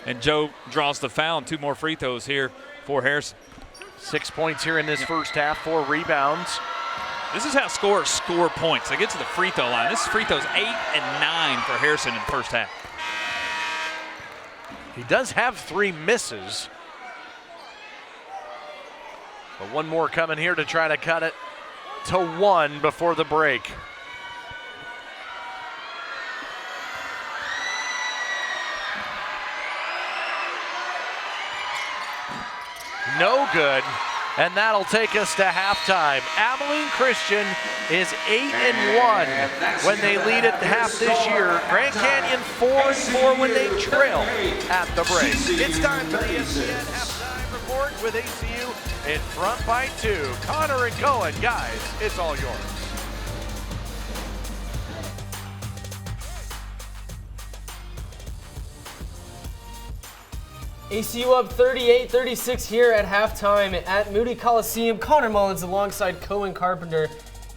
and Joe draws the foul, and 2 more free throws here for Harrison. 6 points here in this first half, 4 rebounds. This is how scorers score points. They get to the free throw line. This free throw's 8 and 9 for Harrison in the first half. He does have 3 misses. But 1 more coming here to try to cut it to 1 before the break. No good, and that'll take us to halftime. Abilene Christian is 8-1 when they lead at half this year. Grand Canyon 4-4 when they trail at the break. It's time for the ESPN halftime report with ACU in front by 2. Connor and Cohen, guys, it's all yours. ACU up 38-36 here at halftime at Moody Coliseum. Connor Mullins alongside Cohen Carpenter.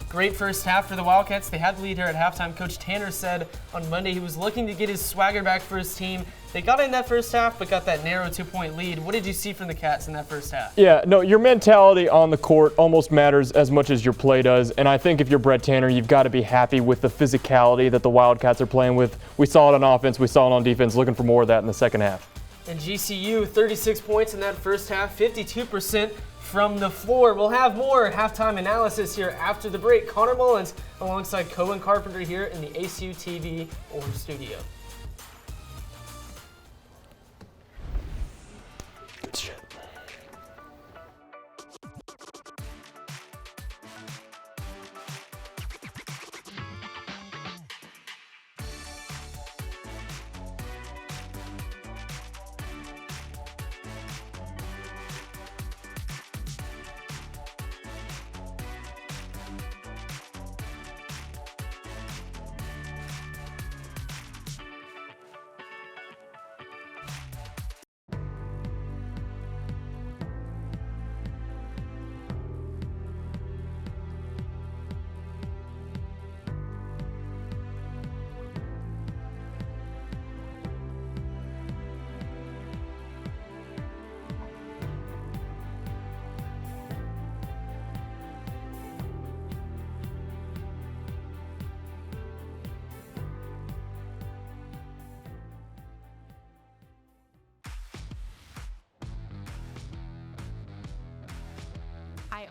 Great first half for the Wildcats. They had the lead here at halftime. Coach Tanner said on Monday he was looking to get his swagger back for his team. They got in that first half, but got that narrow 2-point lead. What did you see from the Cats in that first half? Yeah, no, your mentality on the court almost matters as much as your play does. And I think if you're Brett Tanner, you've got to be happy with the physicality that the Wildcats are playing with. We saw it on offense, we saw it on defense, looking for more of that in the second half. And GCU, 36 points in that first half, 52% from the floor. We'll have more halftime analysis here after the break. Connor Mullins alongside Cohen Carpenter here in the ACU TV studio.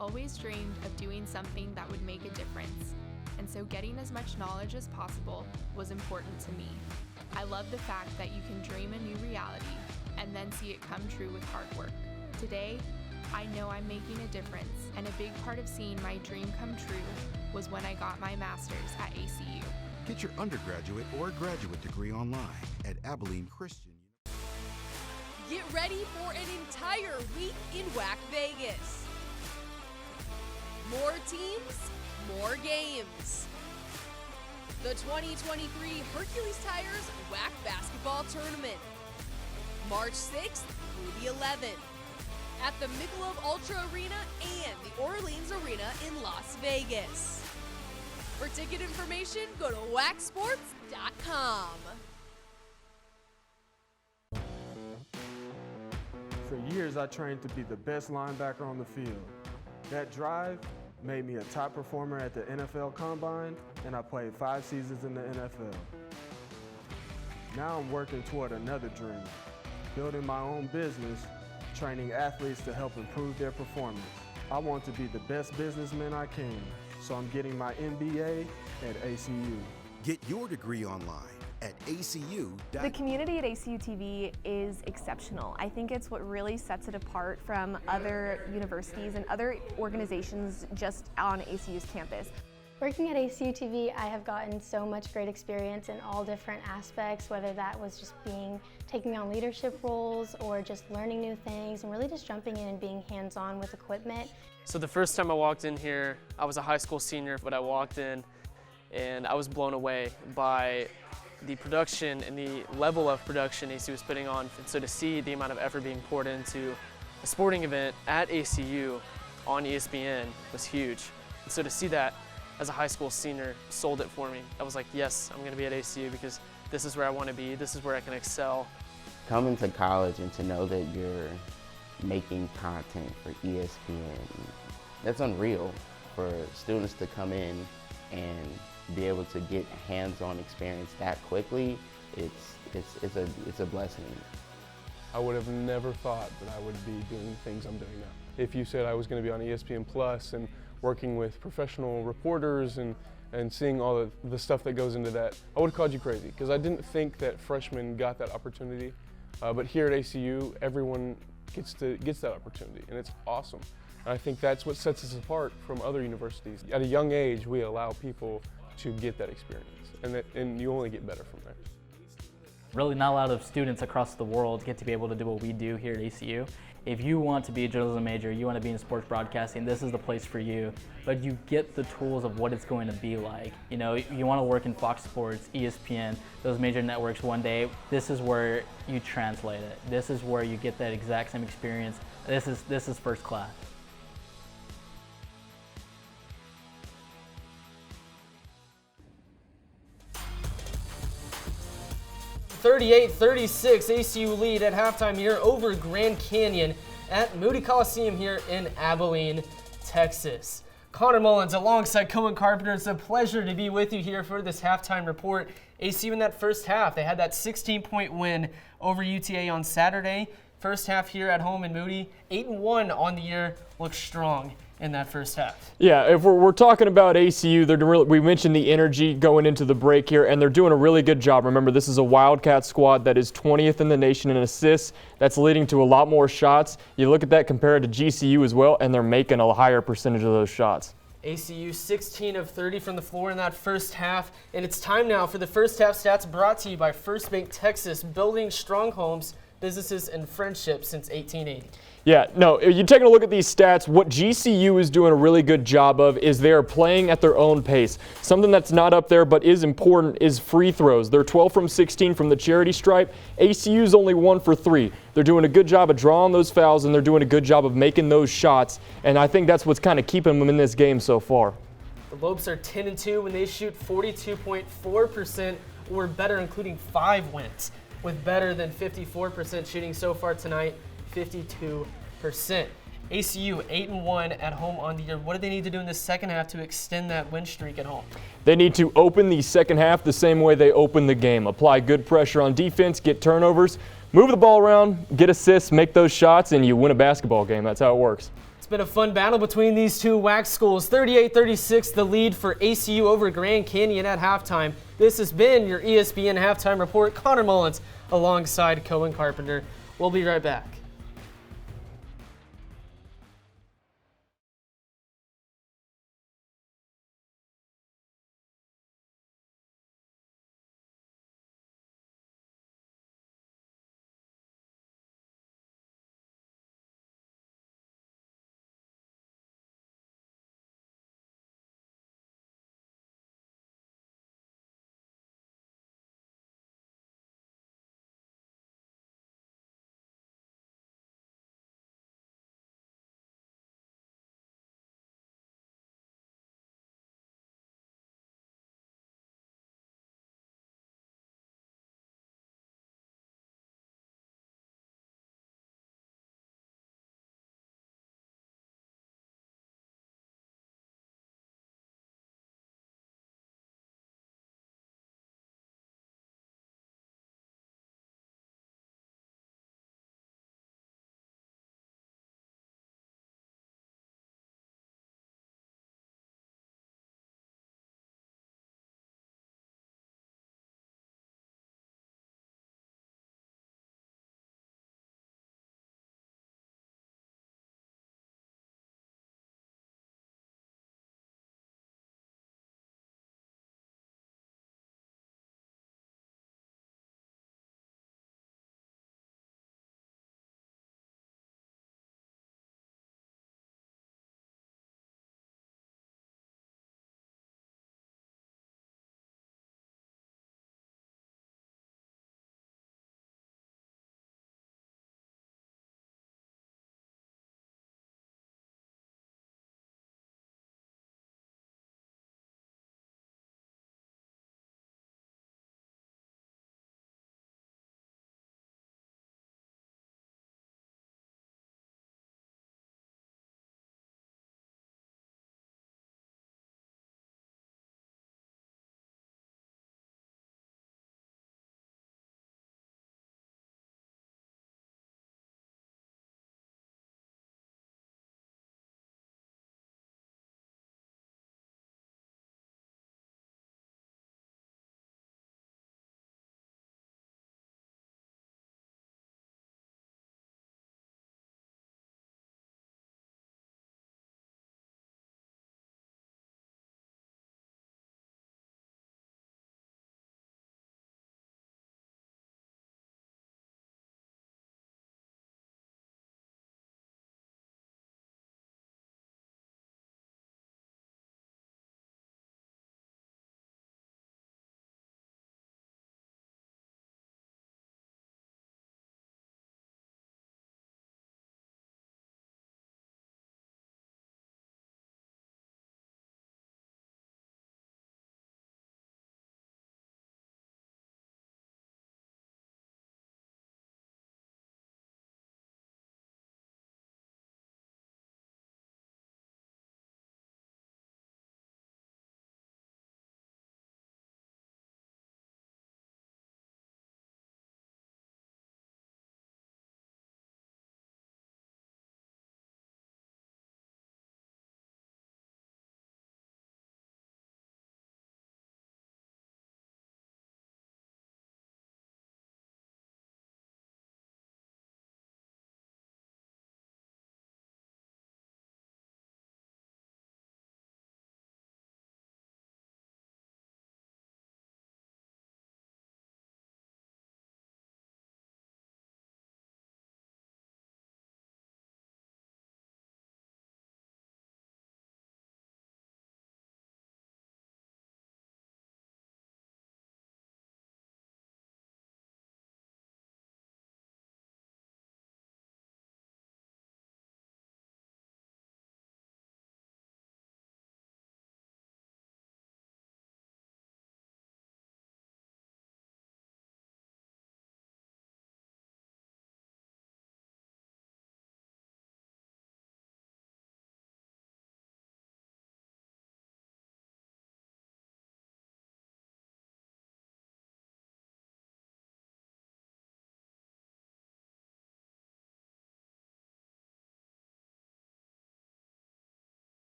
always dreamed of doing something that would make a difference, and so getting as much knowledge as possible was important to me. I love the fact that you can dream a new reality and then see it come true with hard work. Today, I know I'm making a difference, and a big part of seeing my dream come true was when I got my master's at ACU. Get your undergraduate or graduate degree online at Abilene Christian. Get ready for an entire week in WAC Vegas. More teams, more games. The 2023 Hercules Tires WAC Basketball Tournament. March 6th through the 11th at the Michelob Ultra Arena and the Orleans Arena in Las Vegas. For ticket information, go to wacsports.com. For years, I trained to be the best linebacker on the field. That drive made me a top performer at the NFL Combine, and I played 5 seasons in the NFL. Now I'm working toward another dream, building my own business, training athletes to help improve their performance. I want to be the best businessman I can, so I'm getting my MBA at ACU. Get your degree online at ACU. The community at ACU TV is exceptional. I think it's what really sets it apart from other universities and other organizations just on ACU's campus. Working at ACU TV, I have gotten so much great experience in all different aspects, whether that was just taking on leadership roles or just learning new things and really just jumping in and being hands-on with equipment. So the first time I walked in here, I was a high school senior, but I walked in and I was blown away by the production and the level of production ACU was putting on. And so to see the amount of effort being poured into a sporting event at ACU on ESPN was huge. And so to see that as a high school senior sold it for me. I was like, yes, I'm going to be at ACU because this is where I want to be. This is where I can excel. Coming to college and to know that you're making content for ESPN, that's unreal for students to come in and be able to get hands-on experience that quickly. It's a blessing. I would have never thought that I would be doing things I'm doing now. If you said I was going to be on ESPN Plus and working with professional reporters and seeing all the stuff that goes into that, I would have called you crazy because I didn't think that freshmen got that opportunity. But here at ACU, everyone gets that opportunity, and it's awesome. And I think that's what sets us apart from other universities. At a young age, we allow people to get that experience, and you only get better from there. Really not a lot of students across the world get to be able to do what we do here at ACU. If you want to be a journalism major, you want to be in sports broadcasting, this is the place for you. But you get the tools of what it's going to be like. You know, you want to work in Fox Sports, ESPN, those major networks one day, this is where you translate it. This is where you get that exact same experience. This is first class. (38-36) ACU lead at halftime here over Grand Canyon at Moody Coliseum here in Abilene, Texas. Connor Mullins alongside Cohen Carpenter. It's a pleasure to be with you here for this halftime report. ACU in that first half, they had that 16-point win over UTA on Saturday. First half here at home in Moody, 8-1 on the year, looks strong in that first half. Yeah, if we're talking about ACU, we mentioned the energy going into the break here, and they're doing a really good job. Remember, this is a Wildcat squad that is 20th in the nation in assists. That's leading to a lot more shots. You look at that compared to GCU as well, and they're making a higher percentage of those shots. ACU 16 of 30 from the floor in that first half, and it's time now for the first half stats brought to you by First Bank Texas, building strong homes, businesses, and friendships since 1880. Yeah, no, you're taking a look at these stats. What GCU is doing a really good job of is they're playing at their own pace. Something that's not up there but is important is free throws. They're 12 from 16 from the charity stripe. ACU's only 1 for 3. They're doing a good job of drawing those fouls, and they're doing a good job of making those shots, and I think that's what's kind of keeping them in this game so far. The Lopes are 10-2 when they shoot 42.4% or better, including 5 wins, with better than 54% shooting so far tonight. 52%. ACU 8-1 at home on the year. What do they need to do in the second half to extend that win streak at home? They need to open the second half the same way they opened the game. Apply good pressure on defense, get turnovers, move the ball around, get assists, make those shots, and you win a basketball game. That's how it works. It's been a fun battle between these two WAC schools. 38-36, the lead for ACU over Grand Canyon at halftime. This has been your ESPN Halftime Report. Connor Mullins alongside Cohen Carpenter. We'll be right back.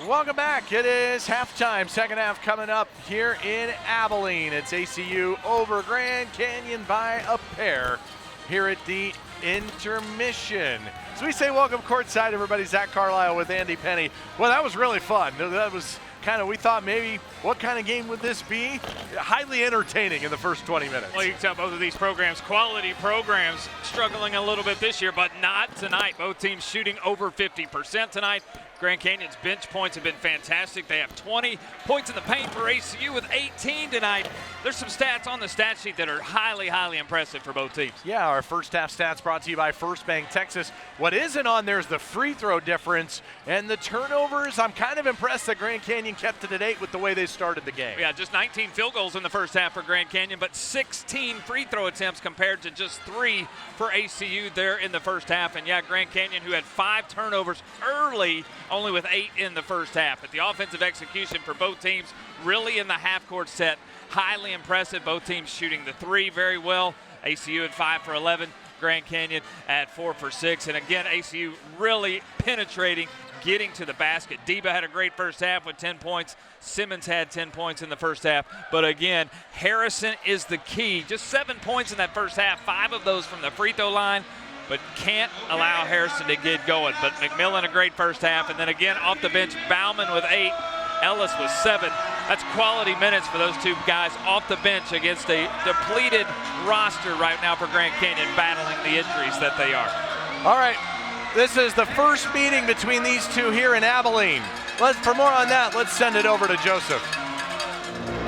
Welcome back. It is halftime. Second half coming up here in Abilene. It's ACU over Grand Canyon by a pair here at the intermission. So we say welcome courtside, everybody. Zach Carlisle with Andy Penny. Well, that was really fun. That was kind of, we thought maybe, what kind of game would this be? Highly entertaining in the first 20 minutes. Well, you can tell both of these programs, quality programs, struggling a little bit this year, but not tonight. Both teams shooting over 50% tonight. Grand Canyon's bench points have been fantastic. They have 20 points in the paint for ACU with 18 tonight. There's some stats on the stat sheet that are highly, highly impressive for both teams. Yeah, our first half stats brought to you by First Bank Texas. What isn't on there is the free throw difference and the turnovers. I'm kind of impressed that Grand Canyon kept it at 8 with the way they started the game. Yeah, just 19 field goals in the first half for Grand Canyon, but 16 free throw attempts compared to just 3 for ACU there in the first half. And yeah, Grand Canyon, who had 5 turnovers early, only with 8 in the first half. But the offensive execution for both teams really in the half-court set, highly impressive. Both teams shooting the 3 very well. ACU at 5 for 11, Grand Canyon at 4 for 6. And again, ACU really penetrating, getting to the basket. Deba had a great first half with 10 points. Simmons had 10 points in the first half. But again, Harrison is the key. Just 7 points in that first half, 5 of those from the free throw line, but can't allow Harrison to get going. But McMillan a great first half, and then again off the bench, Bauman with 8, Ellis with 7. That's quality minutes for those two guys off the bench against a depleted roster right now for Grand Canyon, battling the injuries that they are. All right, this is the first meeting between these two here in Abilene. For more on that, let's send it over to Joseph.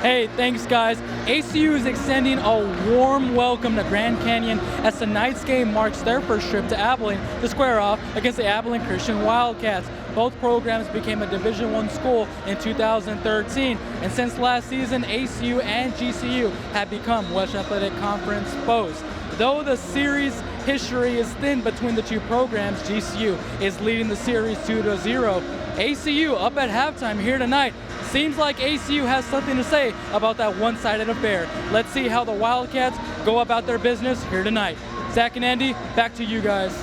Hey, thanks guys. ACU is extending a warm welcome to Grand Canyon as tonight's game marks their first trip to Abilene to square off against the Abilene Christian Wildcats. Both programs became a Division I school in 2013, and since last season, ACU and GCU have become Western Athletic Conference foes. Though the series history is thin between the two programs, GCU is leading the series 2-0. ACU up at halftime here tonight. Seems like ACU has something to say about that one-sided affair. Let's see how the Wildcats go about their business here tonight. Zach and Andy, back to you guys.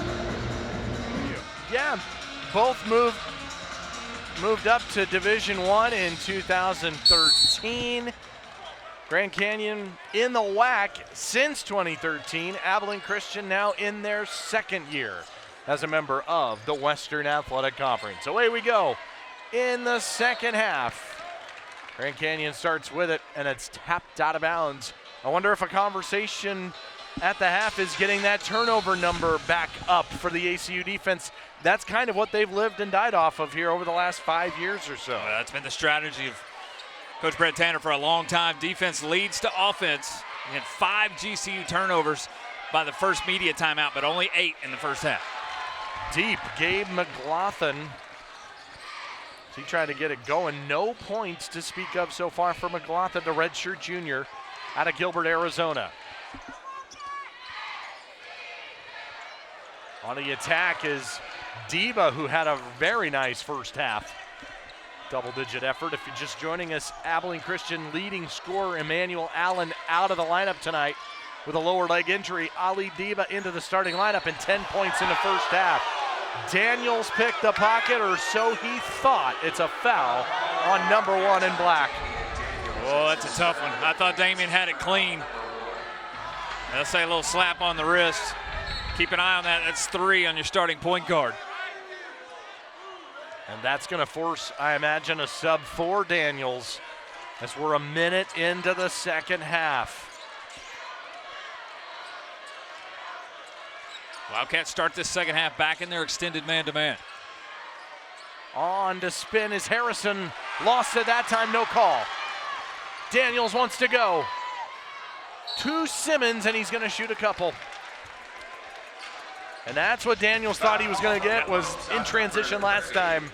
Yeah, both moved up to Division I in 2013. Grand Canyon in the WAC since 2013. Abilene Christian now in their second year as a member of the Western Athletic Conference. Away we go in the second half. Grand Canyon starts with it, and it's tapped out of bounds. I wonder if a conversation at the half is getting that turnover number back up for the ACU defense. That's kind of what they've lived and died off of here over the last 5 years or so. Well, that's been the strategy of Coach Brett Tanner for a long time. Defense leads to offense. He had 5 GCU turnovers by the first media timeout, but only 8 in the first half. Deep, Gabe McLaughlin. He tried to get it going. No points to speak of so far for McLaughlin, the redshirt junior out of Gilbert, Arizona. On the attack is Deba, who had a very nice first half. Double-digit effort. If you're just joining us, Abilene Christian leading scorer Emmanuel Allen out of the lineup tonight with a lower leg injury. Ali Deba into the starting lineup and 10 points in the first half. Daniels picked the pocket, or so he thought. It's a foul on number 1 in black. Oh, that's a tough one. I thought Damien had it clean. Let's say a little slap on the wrist. Keep an eye on that. That's 3 on your starting point guard. And that's going to force, I imagine, a sub for Daniels as we're a minute into the second half. Wildcats start this second half back in their extended man-to-man. On to spin is Harrison. Lost it that time, no call. Daniels wants to go. To Simmons, and he's going to shoot a couple. And that's what Daniels thought he was going to get, was in transition last time.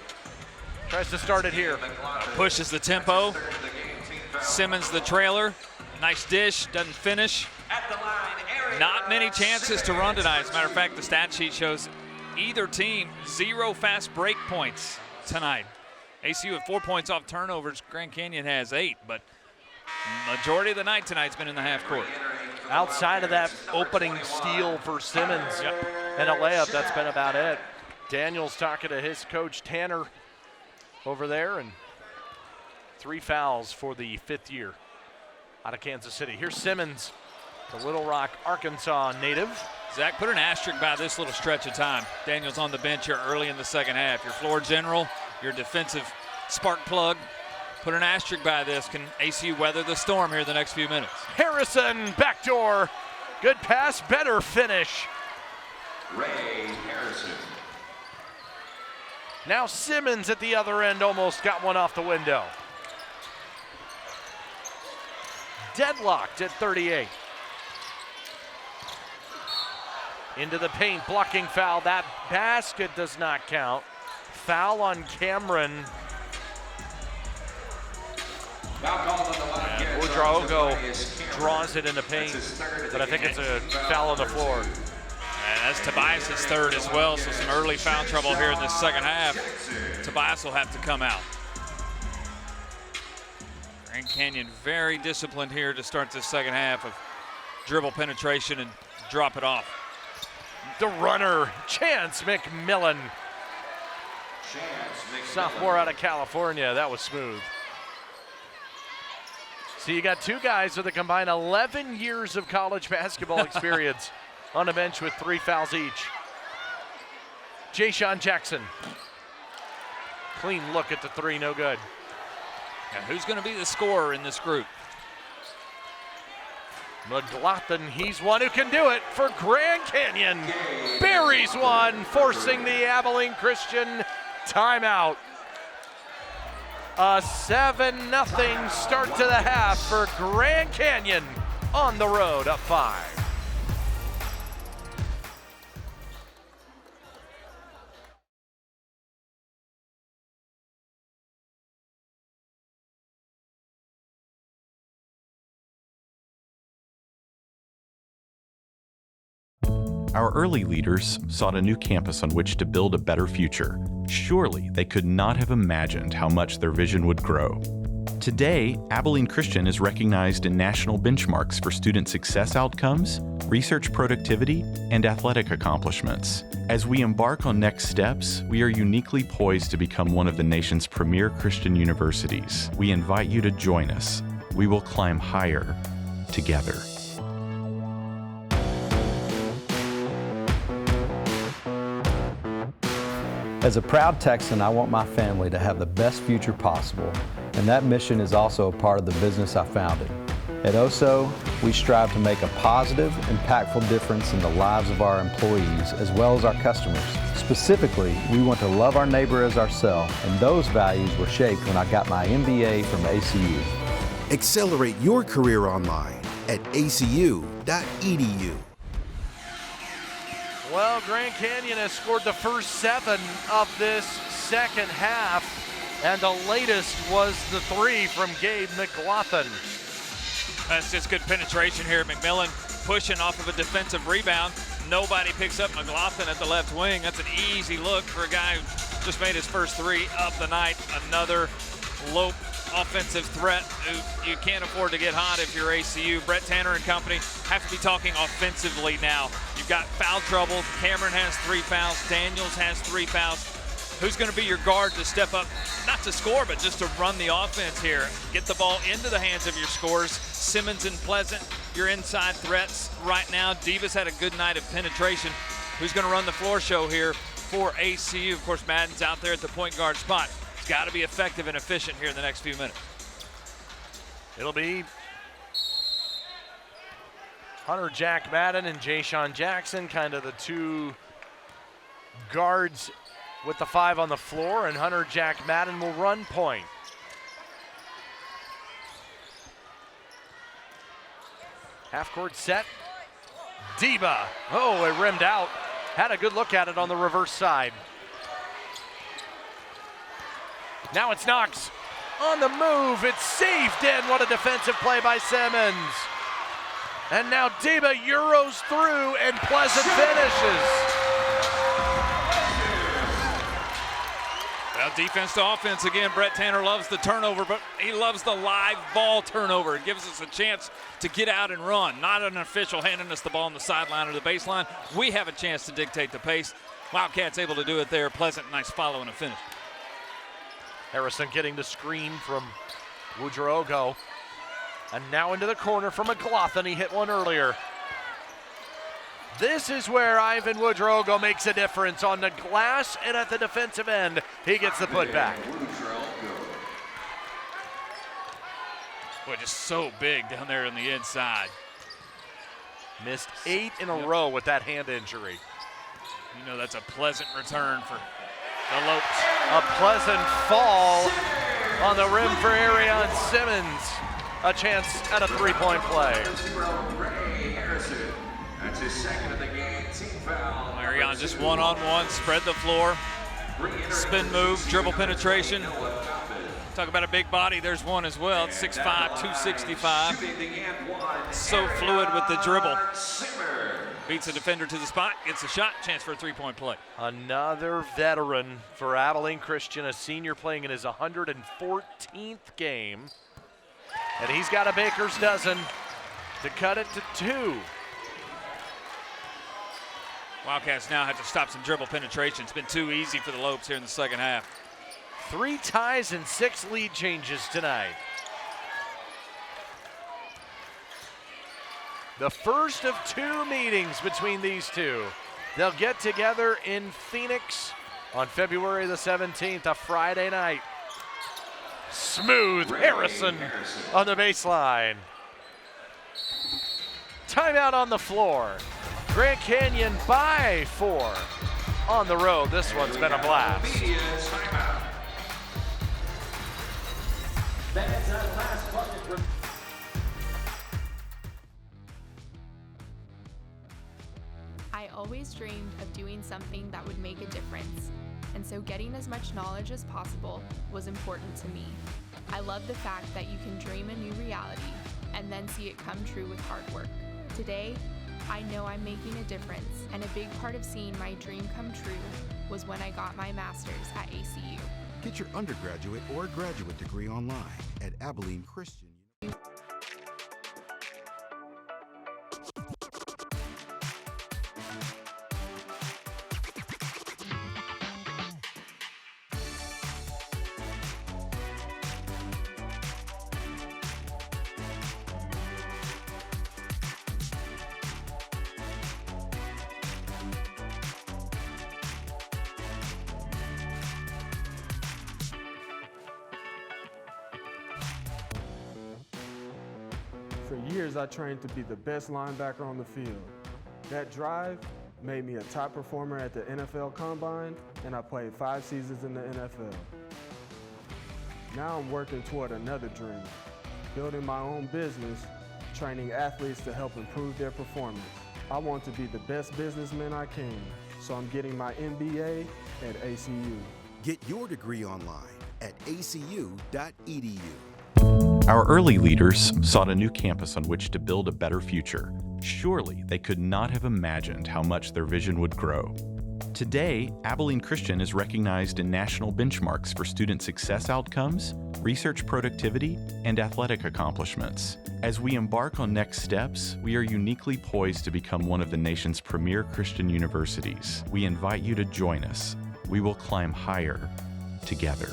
Tries to start it here. Pushes the tempo. Simmons the trailer. Nice dish, doesn't finish. Not many chances to run tonight. As a matter of fact, the stat sheet shows either team 0 fast break points tonight. ACU with 4 points off turnovers. Grand Canyon has 8, but majority of the night tonight's been in the half court. Outside of that opening steal for Simmons and a layup, that's been about it. Daniels talking to his coach Tanner over there, and 3 fouls for the 5th year out of Kansas City. Here's Simmons, the Little Rock, Arkansas native. Zach, put an asterisk by this little stretch of time. Daniels on the bench here early in the second half. Your floor general, your defensive spark plug. Put an asterisk by this. Can ACU weather the storm here the next few minutes? Harrison, backdoor. Good pass, better finish. Ray Harrison. Now Simmons at the other end almost got one off the window. Deadlocked at 38. Into the paint, blocking foul. That basket does not count. Foul on Cameron. Woodrow draws it in the paint, but I think it's a foul on the floor. And that's Tobias' third as well, so some early foul trouble here in this second half. Tobias will have to come out. Grand Canyon very disciplined here to start this second half of dribble penetration and drop it off. The runner, Chance McMillan. Sophomore out of California, that was smooth. So you got 2 guys with a combined 11 years of college basketball experience on the bench with 3 fouls each. Jay-Sean Jackson. Clean look at the 3, no good. Now who's going to be the scorer in this group? McLaughlin, he's one who can do it for Grand Canyon. Buries one, forcing the Abilene Christian timeout. A 7-0 start to the half for Grand Canyon on the road, up 5. Our early leaders sought a new campus on which to build a better future. Surely they could not have imagined how much their vision would grow. Today, Abilene Christian is recognized in national benchmarks for student success outcomes, research productivity, and athletic accomplishments. As we embark on next steps, we are uniquely poised to become one of the nation's premier Christian universities. We invite you to join us. We will climb higher together. As a proud Texan, I want my family to have the best future possible, and that mission is also a part of the business I founded. At OSO, we strive to make a positive, impactful difference in the lives of our employees as well as our customers. Specifically, we want to love our neighbor as ourselves, and those values were shaped when I got my MBA from ACU. Accelerate your career online at acu.edu. Well, Grand Canyon has scored the first 7 of this second half, and the latest was the 3 from Gabe McLaughlin. That's just good penetration here. McMillan pushing off of a defensive rebound. Nobody picks up McLaughlin at the left wing. That's an easy look for a guy who just made his first 3 of the night. Another low offensive threat who you can't afford to get hot if you're ACU. Brett Tanner and company have to be talking offensively now. You've got foul trouble. Cameron has 3 fouls. Daniels has 3 fouls. Who's going to be your guard to step up, not to score, but just to run the offense here? Get the ball into the hands of your scorers. Simmons and Pleasant, your inside threats right now. Divas had a good night of penetration. Who's going to run the floor show here for ACU? Of course, Madden's out there at the point guard spot. It's got to be effective and efficient here in the next few minutes. It'll be Hunter Jack Madden and Jay-Sean Jackson, kind of the 2 guards with the 5 on the floor, and Hunter Jack Madden will run point. Half court set. Deba. Oh, it rimmed out. Had a good look at it on the reverse side. Now it's Knox on the move. It's saved in. What a defensive play by Simmons. And now Deba euros through and Pleasant finishes. Well, defense to offense again. Brett Tanner loves the turnover, but he loves the live ball turnover. It gives us a chance to get out and run. Not an official handing us the ball on the sideline or the baseline. We have a chance to dictate the pace. Wildcats able to do it there. Pleasant, nice follow and a finish. Harrison getting the screen from Woodrow. And now into the corner for McLaughlin. He hit one earlier. This is where Ivan Woodrow makes a difference on the glass and at the defensive end. He gets the putback. Boy, just so big down there on the inside. Missed 8 in a row with that hand injury. You know that's a pleasant return for the Lopes. A pleasant fall on the rim for Arion Simmons. A chance at a three-point play. That's his second of the game. Team foul. Arion just one-on-one, spread the floor, spin move, dribble penetration. Talk about a big body, there's one as well. It's 6'5", 265. So fluid with the dribble. Beats the defender to the spot, gets a shot, chance for a three-point play. Another veteran for Abilene Christian, a senior playing in his 114th game. And he's got a baker's dozen to cut it to 2. Wildcats now have to stop some dribble penetration. It's been too easy for the Lopes here in the second half. 3 ties and 6 lead changes tonight. The first of 2 meetings between these two. They'll get together in Phoenix on February the 17th, a Friday night. Smooth Harrison on the baseline. Timeout on the floor. Grand Canyon by 4 on the road. This one's been a blast. I always dreamed of doing something that would make a difference, and so getting as much knowledge as possible was important to me. I love the fact that you can dream a new reality and then see it come true with hard work. Today, I know I'm making a difference, and a big part of seeing my dream come true was when I got my master's at ACU. Get your undergraduate or graduate degree online at Abilene Christian. For years, I trained to be the best linebacker on the field. That drive made me a top performer at the NFL Combine, and I played 5 seasons in the NFL. Now I'm working toward another dream, building my own business, training athletes to help improve their performance. I want to be the best businessman I can, so I'm getting my MBA at ACU. Get your degree online at acu.edu. Our early leaders sought a new campus on which to build a better future. Surely they could not have imagined how much their vision would grow. Today, Abilene Christian is recognized in national benchmarks for student success outcomes, research productivity, and athletic accomplishments. As we embark on next steps, we are uniquely poised to become one of the nation's premier Christian universities. We invite you to join us. We will climb higher together.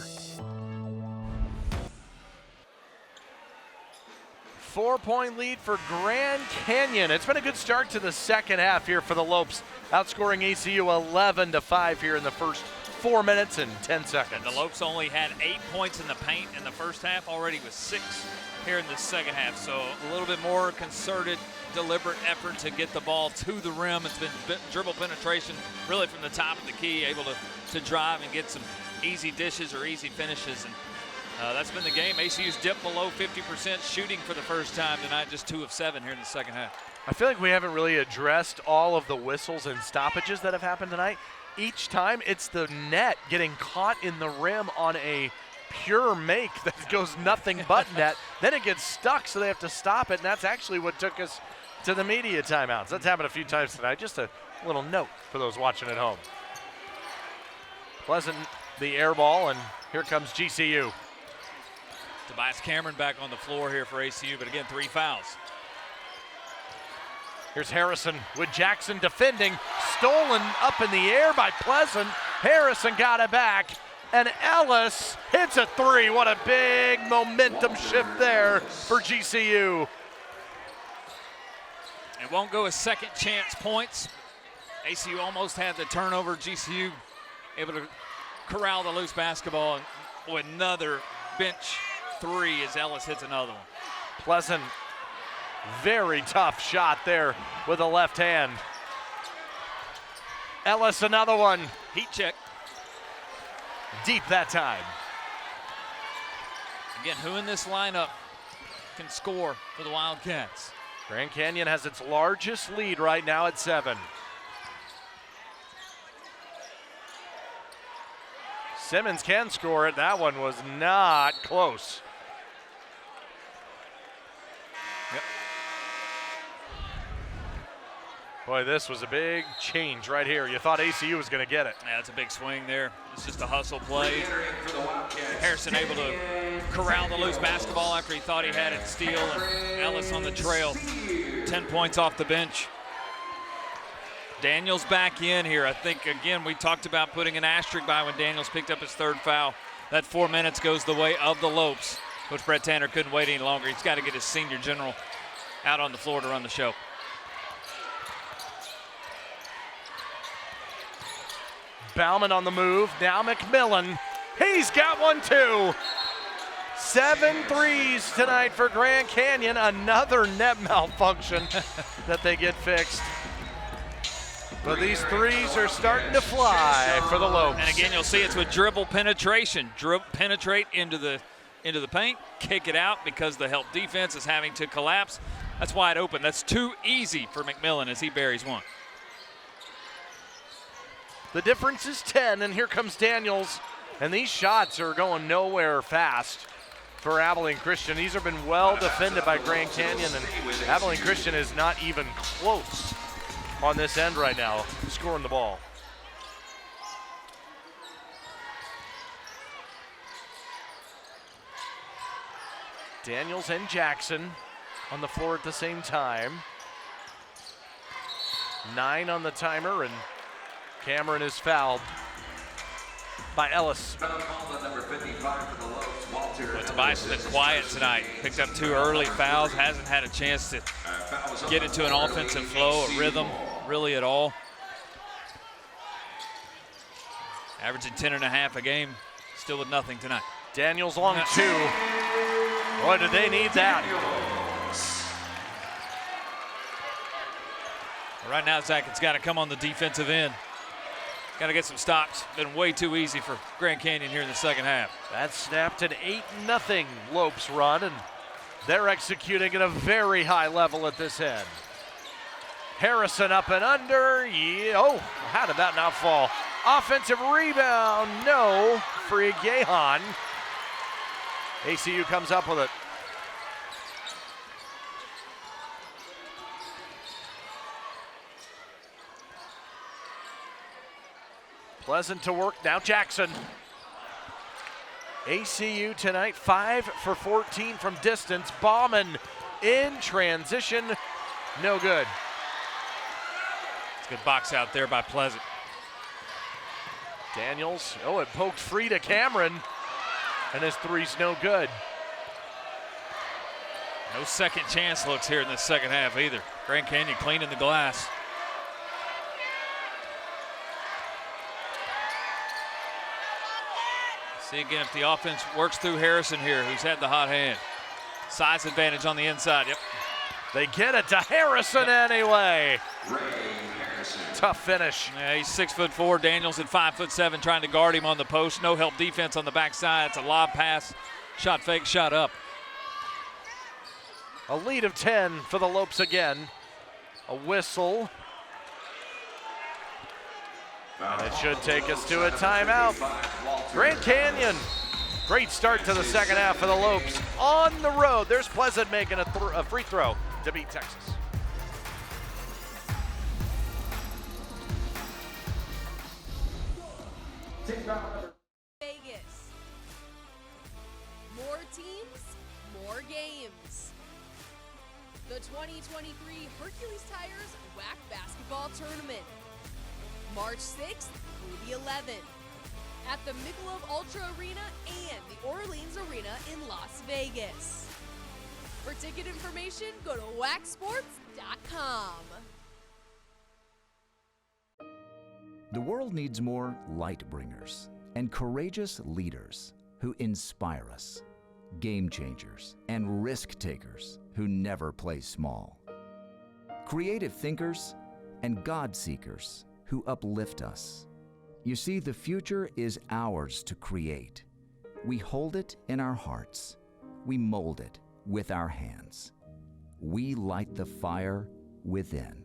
4-point lead for Grand Canyon. It's been a good start to the second half here for the Lopes, outscoring ACU 11-5 here in the first 4 minutes and 10 seconds. And the Lopes only had 8 points in the paint in the first half, already with 6 here in the second half. So a little bit more concerted, deliberate effort to get the ball to the rim. It's been dribble penetration really from the top of the key, able to drive and get some easy dishes or easy finishes. And that's been the game. ACU's dipped below 50% shooting for the first time tonight, just 2 of 7 here in the second half. I feel like we haven't really addressed all of the whistles and stoppages that have happened tonight. Each time it's the net getting caught in the rim on a pure make that goes nothing but net. Then it gets stuck, so they have to stop it, and that's actually what took us to the media timeouts. That's happened a few times tonight. Just a little note for those watching at home. Pleasant, the air ball, and here comes GCU. Tobias Cameron back on the floor here for ACU, but again, 3 fouls. Here's Harrison with Jackson defending. Stolen up in the air by Pleasant. Harrison got it back, And Ellis hits a three. What a big momentum shift there for GCU. It won't go as second chance points. ACU almost had the turnover. GCU able to corral the loose basketball. And boy, another bench three as Ellis hits another one. Pleasant, very tough shot there with a left hand. Ellis, another one. Heat check. Deep that time. Again, who in this lineup can score for the Wildcats? Grand Canyon has its largest lead right now at 7. Simmons can score it. That one was not close. Yep. Boy, this was a big change right here. You thought ACU was going to get it. Yeah, it's a big swing there. It's just a hustle play. Harrison able to corral the loose basketball after he thought he had it steal, and Ellis on the trail. 10 points off the bench. Daniels back in here. I think, again, we talked about putting an asterisk by when Daniels picked up his third foul. That 4 minutes goes the way of the Lopes. Coach Brett Tanner couldn't wait any longer. He's got to get his senior general out on the floor to run the show. Bauman on the move. Now McMillan. He's got one too. 7 threes tonight for Grand Canyon. Another net malfunction that they get fixed. But these threes are starting to fly for the Lopes. And again, you'll see it's with dribble penetration. Penetrate into the paint, kick it out because the help defense is having to collapse. That's wide open. That's too easy for McMillan as he buries one. The difference is 10, and here comes Daniels. And these shots are going nowhere fast for Abilene Christian. These have been well defended by Grand Canyon, and Abilene Christian is not even close on this end right now, scoring the ball. Daniels and Jackson on the floor at the same time. 9 on the timer, and Cameron is fouled by Ellis. Tobias has been quiet tonight. Picked up 2 early fouls. Hasn't had a chance to get into an offensive flow, a rhythm, really at all. Averaging 10.5 a game. Still with nothing tonight. Daniels long 2. Boy, did they need that. Right now, Zach, it's got to come on the defensive end. Got to get some stops. Been way too easy for Grand Canyon here in the second half. That snapped an 8-0 Lopes run, and they're executing at a very high level at this end. Harrison up and under. Yeah. Oh, how did that not fall? Offensive rebound, no, for Gahan. ACU comes up with it. Pleasant to work, now Jackson. ACU tonight, 5 for 14 from distance. Bauman in transition, no good. It's a good box out there by Pleasant. Daniels, oh, it poked free to Cameron, and his three's no good. No second chance looks here in the second half either. Grand Canyon cleaning the glass. See again if the offense works through Harrison here, who's had the hot hand. Size advantage on the inside, yep. They get it to Harrison anyway. Tough finish. Yeah, he's 6'4". Daniels at 5'7", trying to guard him on the post. No help defense on the backside. It's a lob pass. Shot fake, shot up. A lead of 10 for the Lopes again. A whistle. And it should take us to a timeout. Grand Canyon, great start to the second half for the Lopes. On the road, there's Pleasant making a free throw to beat Texas. Vegas. More teams, more games. The 2023 Hercules Tires WAC Basketball Tournament. March 6th through the 11th at the Michelob Ultra Arena and the Orleans Arena in Las Vegas. For ticket information, go to waxsports.com. The world needs more light bringers and courageous leaders who inspire us, game changers and risk takers who never play small, creative thinkers and God seekers who uplift us. You see, the future is ours to create. We hold it in our hearts. We mold it with our hands. We light the fire within.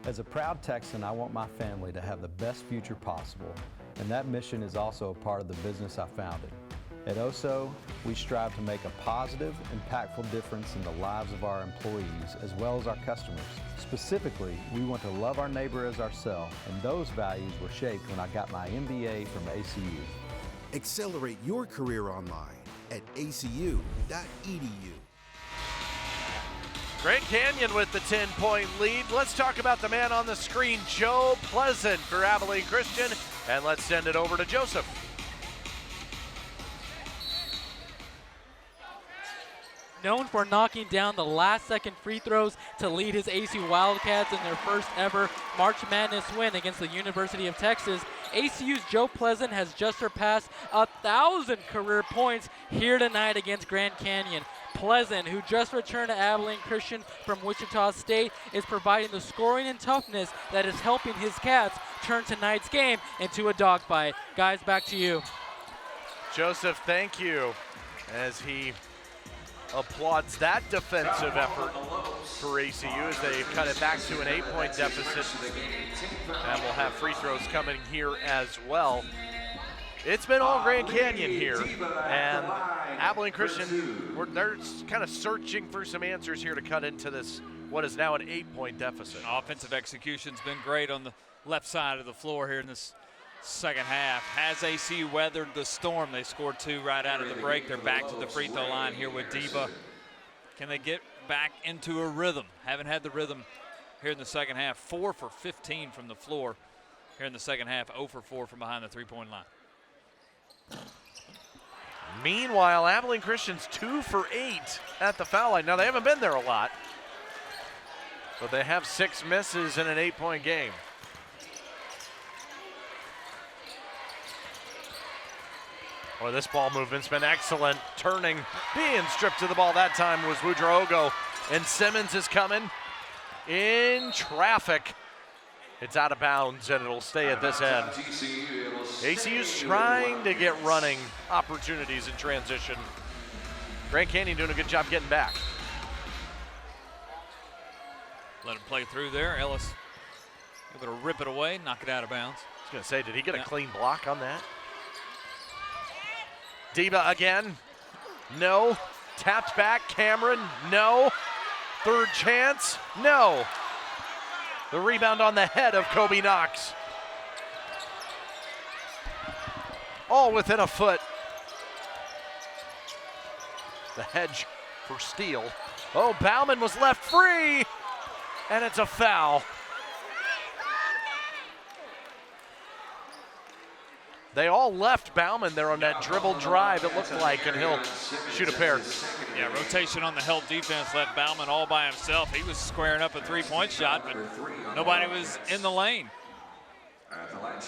As a proud Texan, I want my family to have the best future possible, and that mission is also a part of the business I founded. At OSO, we strive to make a positive, impactful difference in the lives of our employees as well as our customers. Specifically, we want to love our neighbor as ourselves, and those values were shaped when I got my MBA from ACU. Accelerate your career online at acu.edu. Grand Canyon with the 10-point lead. Let's talk about the man on the screen, Joe Pleasant for Abilene Christian, and let's send it over to Joseph. Known for knocking down the last-second free throws to lead his ACU Wildcats in their first ever March Madness win against the University of Texas, ACU's Joe Pleasant has just surpassed 1,000 career points here tonight against Grand Canyon. Pleasant, who just returned to Abilene Christian from Wichita State, is providing the scoring and toughness that is helping his Cats turn tonight's game into a dogfight. Guys, back to you. Joseph, thank you, as he applauds that defensive effort for ACU as they cut it back to an 8-point deficit. And we'll have free throws coming here as well. It's been all Grand Canyon here, and Abilene Christian, they're kind of searching for some answers here to cut into this, what is now an 8-point deficit. Offensive execution's been great on the left side of the floor here in this second half. Has ACU weathered the storm? They scored 2 right out of the break. They're back to the free throw line here with Diva. Can they get back into a rhythm? Haven't had the rhythm here in the second half. 4 for 15 from the floor here in the second half. 0 for 4 from behind the three-point line. Meanwhile, Abilene Christian's 2 for 8 at the foul line. Now, they haven't been there a lot, but they have 6 misses in an 8-point game. Boy, this ball movement's been excellent. Turning, being stripped to the ball that time was Woodrow, and Simmons is coming in traffic. It's out of bounds, and it'll stay at this end. ACU's trying to get running opportunities in transition. Grand Canyon doing a good job getting back. Let him play through there. Ellis able to rip it away, knock it out of bounds. I was going to say, did he get a clean block on that? Diva again. No. Tapped back. Cameron. No. Third chance. No. The rebound on the head of Kobe Knox. All within a foot. The hedge for steal. Oh, Bauman was left free, and it's a foul. They all left Bauman there on that dribble drive, it looked like, and he'll shoot a pair. Yeah, rotation on the help defense left Bauman all by himself. He was squaring up a three-point shot, but nobody was in the lane.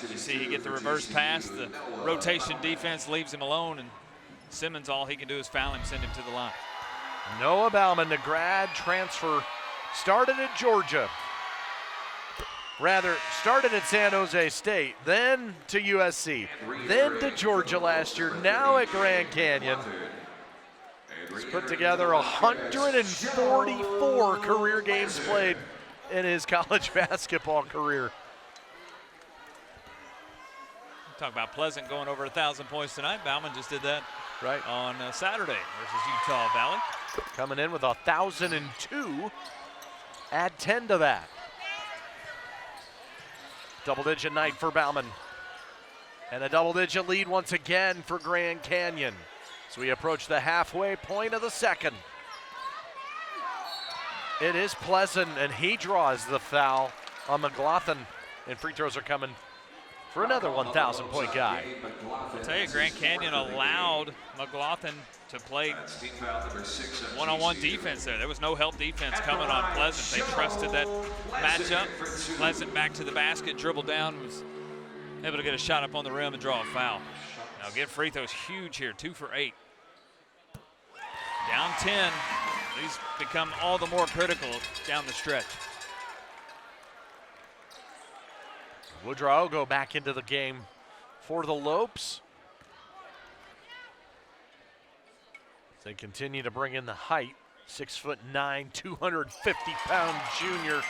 You see he get the reverse pass. The rotation defense leaves him alone, and Simmons, all he can do is foul him, send him to the line. Noah Bauman, the grad transfer, started at Georgia. Rather, started at San Jose State, then to USC, then to Georgia last year, now at Grand Canyon. He's put together 144 career games played in his college basketball career. Talk about Pleasant going over 1,000 points tonight. Bauman just did that on Saturday versus Utah Valley. Coming in with 1,002. Add 10 to that. Double-digit night for Bauman. And a double-digit lead once again for Grand Canyon. So we approach the halfway point of the second. It is Pleasant, and he draws the foul on McLaughlin. And free throws are coming for another 1,000-point guy. I'll tell you, Grand Canyon allowed McLaughlin to play one-on-one defense there. There was no help defense coming on Pleasant. They trusted that matchup. Pleasant back to the basket, dribbled down, was able to get a shot up on the rim and draw a foul. Now get free throws huge here, 2 for 8. Down 10. These become all the more critical down the stretch. Woodrow go back into the game for the Lopes. They continue to bring in the height. 6'9", 250-pound junior.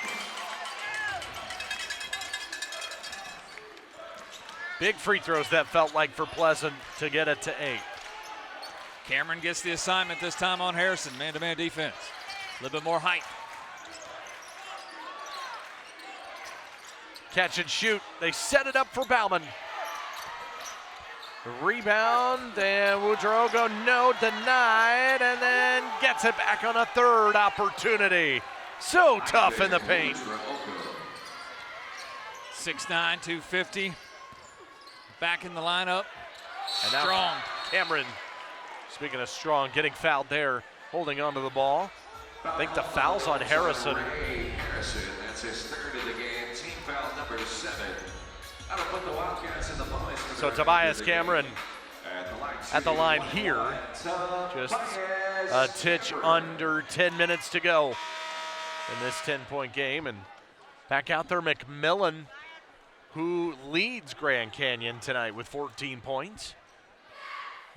Big free throws that felt like for Pleasant to get it to 8. Cameron gets the assignment this time on Harrison, man-to-man defense. A little bit more height. Catch and shoot. They set it up for Bauman. Rebound, and Woodrogo, no, denied, and then gets it back on a third opportunity. So tough in the paint. 6'9", 250. Back in the lineup. And now Strong. Cameron, speaking of strong, getting fouled there, holding onto the ball. I think the foul's on Harrison. Harrison, that's his third of the game. Team foul number 7. That'll put the Wildcats in the bonus. So Tobias Cameron at the line here. Just a titch under 10 minutes to go in this 10-point game. And back out there, McMillan, who leads Grand Canyon tonight with 14 points.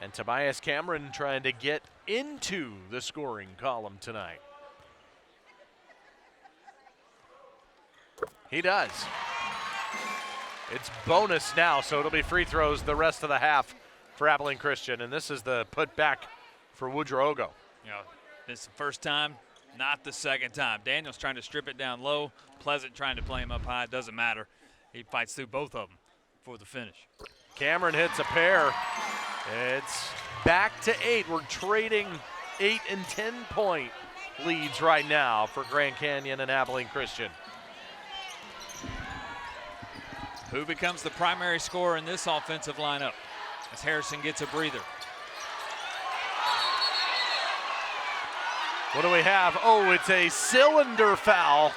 And Tobias Cameron trying to get into the scoring column tonight. He does. It's bonus now, so it'll be free throws the rest of the half for Abilene Christian. And this is the put back for Woodrogo. You know, this is the first time, not the second time. Daniel's trying to strip it down low. Pleasant trying to play him up high. It doesn't matter. He fights through both of them for the finish. Cameron hits a pair. It's back to 8. We're trading 8 and 10-point leads right now for Grand Canyon and Abilene Christian. Who becomes the primary scorer in this offensive lineup as Harrison gets a breather? What do we have? Oh, it's a cylinder foul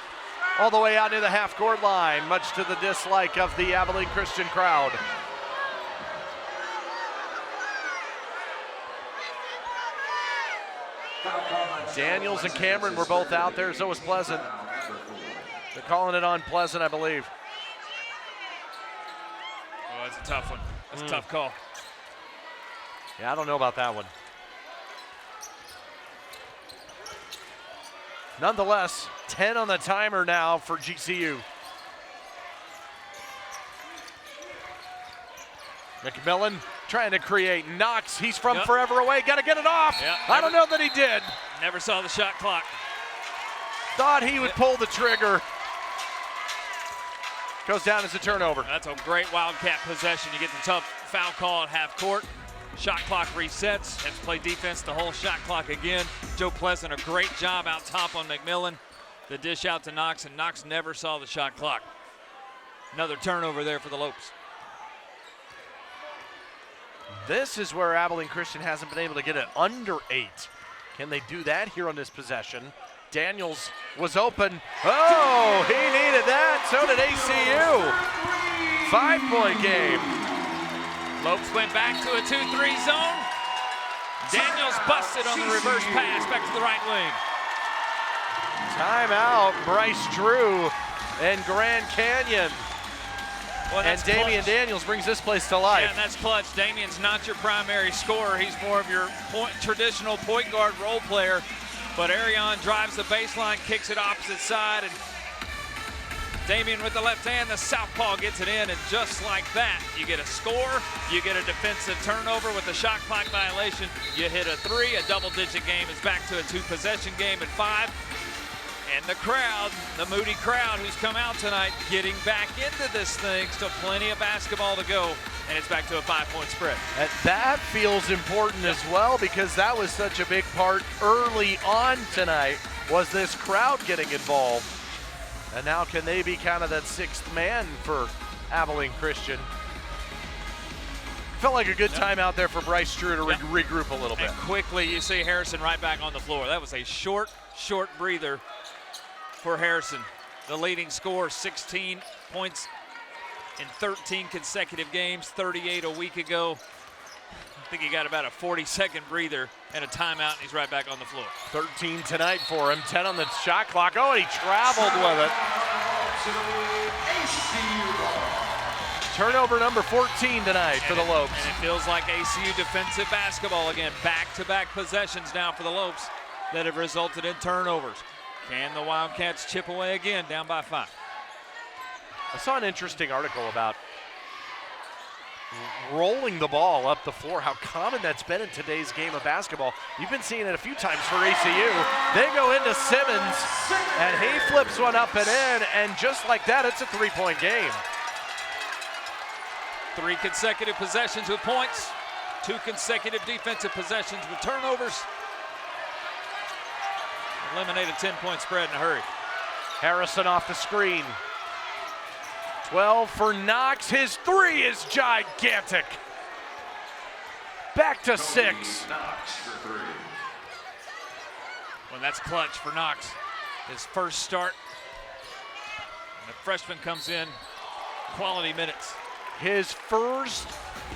all the way out near the half-court line, much to the dislike of the Abilene Christian crowd. Daniels and Cameron were both out there, so was Pleasant. They're calling it on Pleasant, I believe. Oh, that's a tough one. That's a tough call. Yeah, I don't know about that one. Nonetheless, 10 on the timer now for GCU. McMillan trying to create. Knox, he's from forever away, got to get it off. I don't know that he did. Never saw the shot clock. Thought he would pull the trigger. Goes down as a turnover. That's a great Wildcat possession. You get the tough foul call at half court. Shot clock resets. Have to play defense the whole shot clock again. Joe Pleasant, a great job out top on McMillan. The dish out to Knox, and Knox never saw the shot clock. Another turnover there for the Lopes. This is where Abilene Christian hasn't been able to get it under 8. Can they do that here on this possession? Daniels was open. Oh, he needed that. So did ACU. 5-point game. Lopes went back to a 2-3 zone. Daniels busted on the reverse pass back to the right wing. Timeout, Bryce Drew and Grand Canyon. Well, and Damian Daniels brings this place to life. Yeah, and that's clutch. Damian's not your primary scorer. He's more of your traditional point guard role player. But Arion drives the baseline, kicks it opposite side, and Damian with the left hand, the southpaw gets it in, and just like that, you get a score, you get a defensive turnover with a shot clock violation, you hit a 3, a double-digit game is back to a 2-possession game at 5. And the crowd, the Moody crowd who's come out tonight, getting back into this thing. Still plenty of basketball to go, and it's back to a 5-point spread. And that feels important as well, because that was such a big part early on tonight, was this crowd getting involved. And now can they be kind of that sixth man for Abilene Christian? Felt like a good time out there for Bryce Drew to regroup a little bit. And quickly you see Harrison right back on the floor. That was a short breather for Harrison. The leading scorer, 16 points in 13 consecutive games, 38 a week ago. I think he got about a 40-second breather and a timeout, and he's right back on the floor. 13 tonight for him, 10 on the shot clock. Oh, and he traveled with it. Turnover number 14 tonight for the Lopes. And it feels like ACU defensive basketball again. Back-to-back possessions now for the Lopes that have resulted in turnovers. Can the Wildcats chip away again, down by 5? I saw an interesting article about rolling the ball up the floor, how common that's been in today's game of basketball. You've been seeing it a few times for ACU. They go into Simmons, and he flips one up and in, and just like that, it's a 3-point game. 3 consecutive possessions with points, 2 consecutive defensive possessions with turnovers. Eliminate a 10-point spread in a hurry. Harrison off the screen. 12 for Knox. His 3 is gigantic. Back to 6. Well, that's clutch for Knox. His first start. And the freshman comes in, quality minutes. His first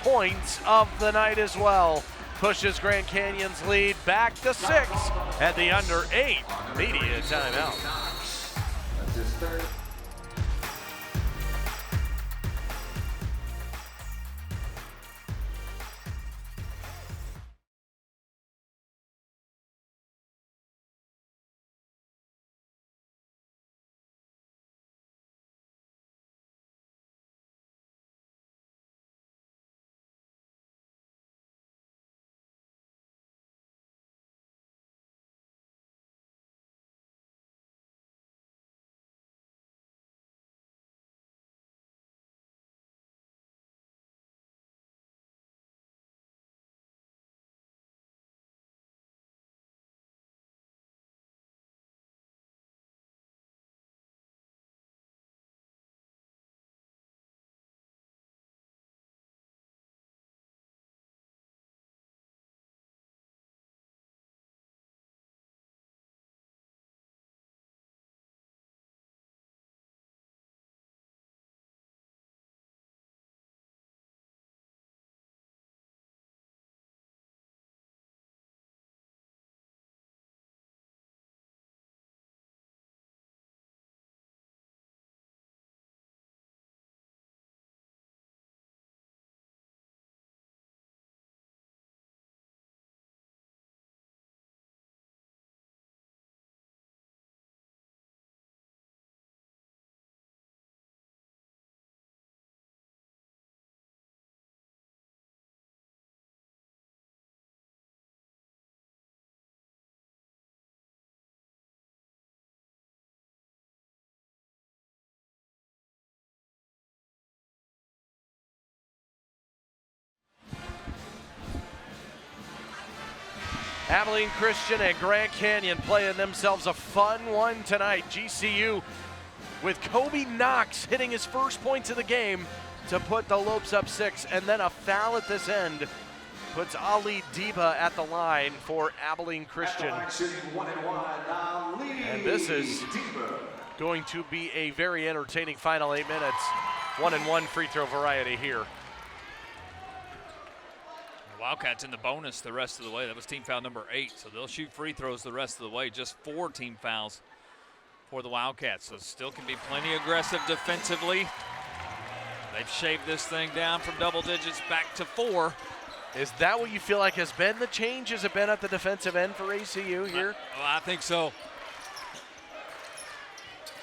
points of the night as well. Pushes Grand Canyon's lead back to 6 at the under 8 media timeout. That's his third. Abilene Christian and Grand Canyon playing themselves a fun one tonight. GCU with Kobe Knox hitting his first points of the game to put the Lopes up 6, and then a foul at this end puts Ali Diba at the line for Abilene Christian. And this is going to be a very entertaining final 8 minutes. 1-and-1 free throw variety here. Wildcats in the bonus the rest of the way. That was team foul number 8, so they'll shoot free throws the rest of the way. Just 4 team fouls for the Wildcats, so still can be plenty aggressive defensively. They've shaved this thing down from double digits back to 4. Is that what you feel like has been the change? Has it been at the defensive end for ACU here? Well, I think so.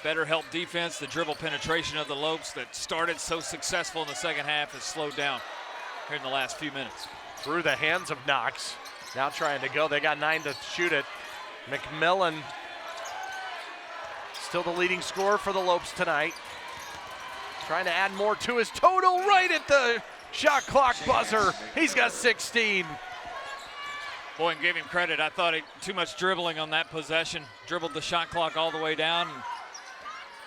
better help defense. The dribble penetration of the Lopes that started so successful in the second half has slowed down here in the last few minutes. Through the hands of Knox. Now trying to go. They got 9 to shoot it. McMillan still the leading scorer for the Lopes tonight. Trying to add more to his total right at the shot clock buzzer. He's got 16. Boy, and gave him credit. I thought too much dribbling on that possession. Dribbled the shot clock all the way down.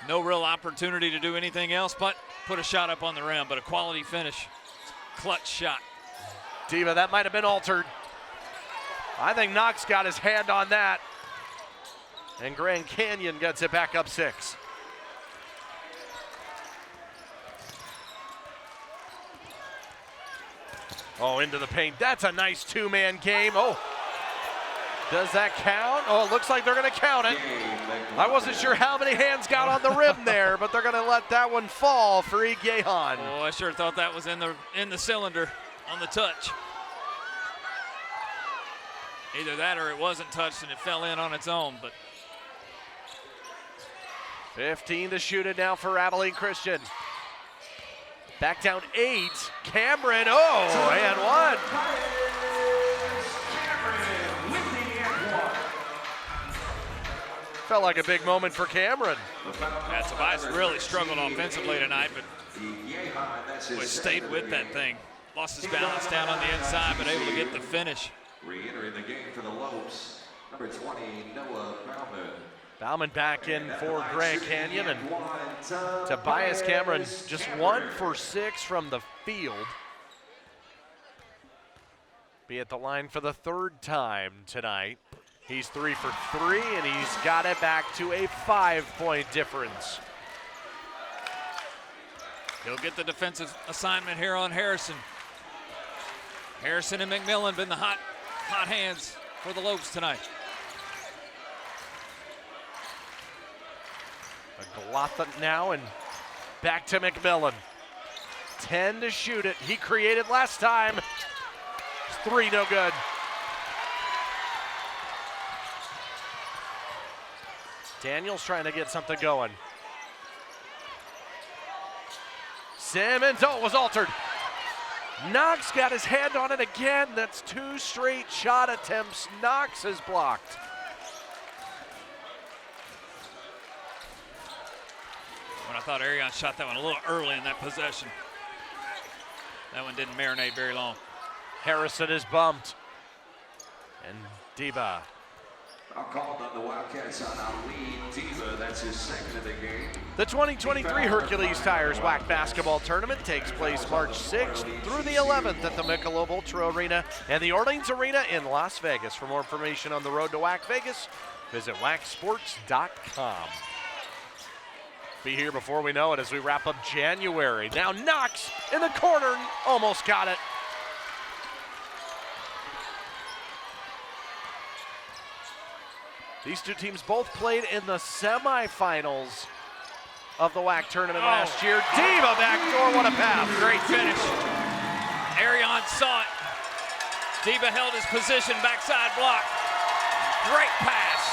No real opportunity to do anything else but put a shot up on the rim, but a quality finish. Clutch shot. Diva, that might have been altered. I think Knox got his hand on that. And Grand Canyon gets it back up 6. Oh, into the paint. That's a nice two-man game. Oh, does that count? Oh, it looks like they're going to count it. I wasn't sure how many hands got on the rim there, but they're going to let that one fall for Ig Yehan. Oh, I sure thought that was in the cylinder on the touch. Either that or it wasn't touched and it fell in on its own. But 15 to shoot it now for Abilene Christian. Back down 8. Cameron, oh, and 1. Felt like a big moment for Cameron. Yeah, Tobias really struggled offensively tonight, but stayed with that thing. Lost his balance down on the inside, but able to get the finish. Re-entering the game for the Lopes, number 20, Noah Bauman. Bauman back in for Grand Canyon, and Tobias Cameron just 1 for 6 from the field. Be at the line for the 3rd time tonight. He's 3 for 3, and he's got it back to a 5-point difference. He'll get the defensive assignment here on Harrison. Harrison and McMillan been the hot hands for the Lopes tonight. Glotha now, and back to McMillan. 10 to shoot it. He created last time. 3 no good. Daniels trying to get something going. Simmons, oh, it was altered. Knox got his hand on it again. That's 2 straight shot attempts. Knox is blocked. When I thought Arion shot that one a little early in that possession. That one didn't marinate very long. Harrison is bumped. And Diba. Called on the Wildcats on Ali Diva. That's his 2nd of the game. The 2023 Hercules Tires WAC basketball tournament takes place March 6th through the 11th at the Michelob Ultra Arena and the Orleans Arena in Las Vegas. For more information on the road to WAC Vegas, visit wacsports.com. Be here before we know it as we wrap up January. Now Knox in the corner, almost got it. These two teams both played in the semifinals of the WAC tournament last year. Diva backdoor, what a pass. Great finish. Arion saw it. Diva held his position, backside block. Great pass.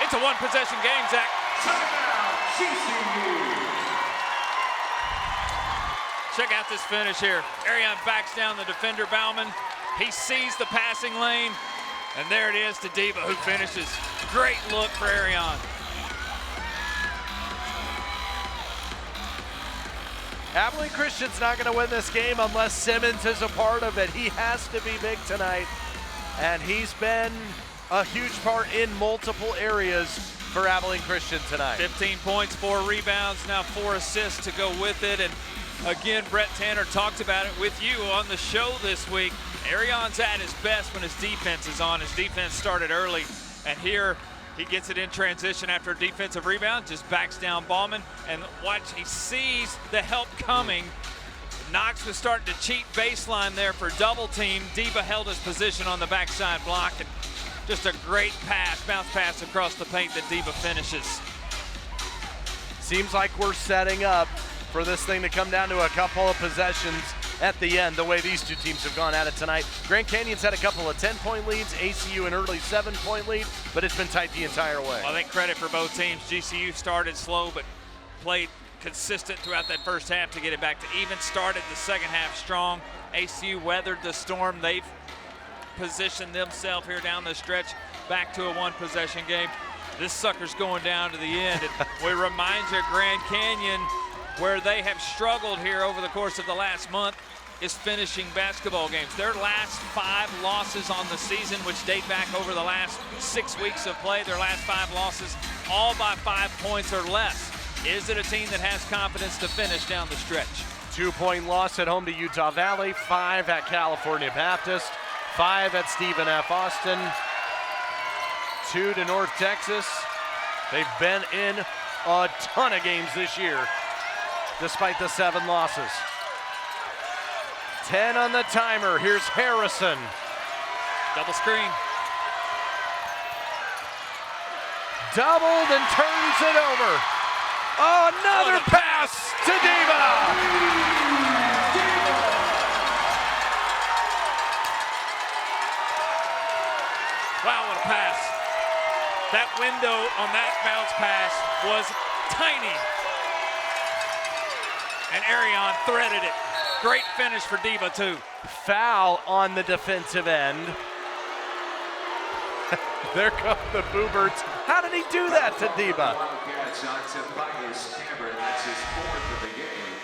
It's a 1-possession game, Zach. GCU. Check out this finish here. Arion backs down the defender, Bauman. He sees the passing lane, and there it is to Diva, who finishes. Great look for Arion. Abilene Christian's not going to win this game unless Simmons is a part of it. He has to be big tonight, and he's been a huge part in multiple areas for Abilene Christian tonight. 15 points, 4 rebounds, now 4 assists to go with it. And again, Brett Tanner talked about it with you on the show this week. Arion's at his best when his defense is on. His defense started early, and here he gets it in transition after a defensive rebound, just backs down Bauman, and watch, he sees the help coming. Knox was starting to cheat baseline there for double team. Diva held his position on the backside block, and just a great pass, bounce pass across the paint that Diva finishes. Seems like we're setting up for this thing to come down to a couple of possessions. at the end, the way these two teams have gone at it tonight. Grand Canyon's had a couple of 10-point leads, ACU an early 7-point lead, but it's been tight the entire way. I think credit for both teams. GCU started slow, but played consistent throughout that first half to get it back to even. Started the second half strong. ACU weathered the storm. They've positioned themselves here down the stretch back to a one-possession game. This sucker's going down to the end. And we remind you, Grand Canyon, where they have struggled here over the course of the last month, is finishing basketball games. Their last 5 losses on the season, which date back over the last 6 weeks of play, their last 5 losses, all by 5 points or less. Is it a team that has confidence to finish down the stretch? 2-point loss at home to Utah Valley, 5 at California Baptist, 5 at Stephen F. Austin, 2 to North Texas. They've been in a ton of games this year, despite the 7 losses. 10 on the timer. Here's Harrison. Double screen. Doubled and turns it over. Oh, another pass to Diva. Wow, what a pass. That window on that bounce pass was tiny. And Arion threaded it. Great finish for Diva, too. Foul on the defensive end. There come the Booberts. How did he do that to Diva? Wildcats on Tobias Cameron. That's his 4th of the game.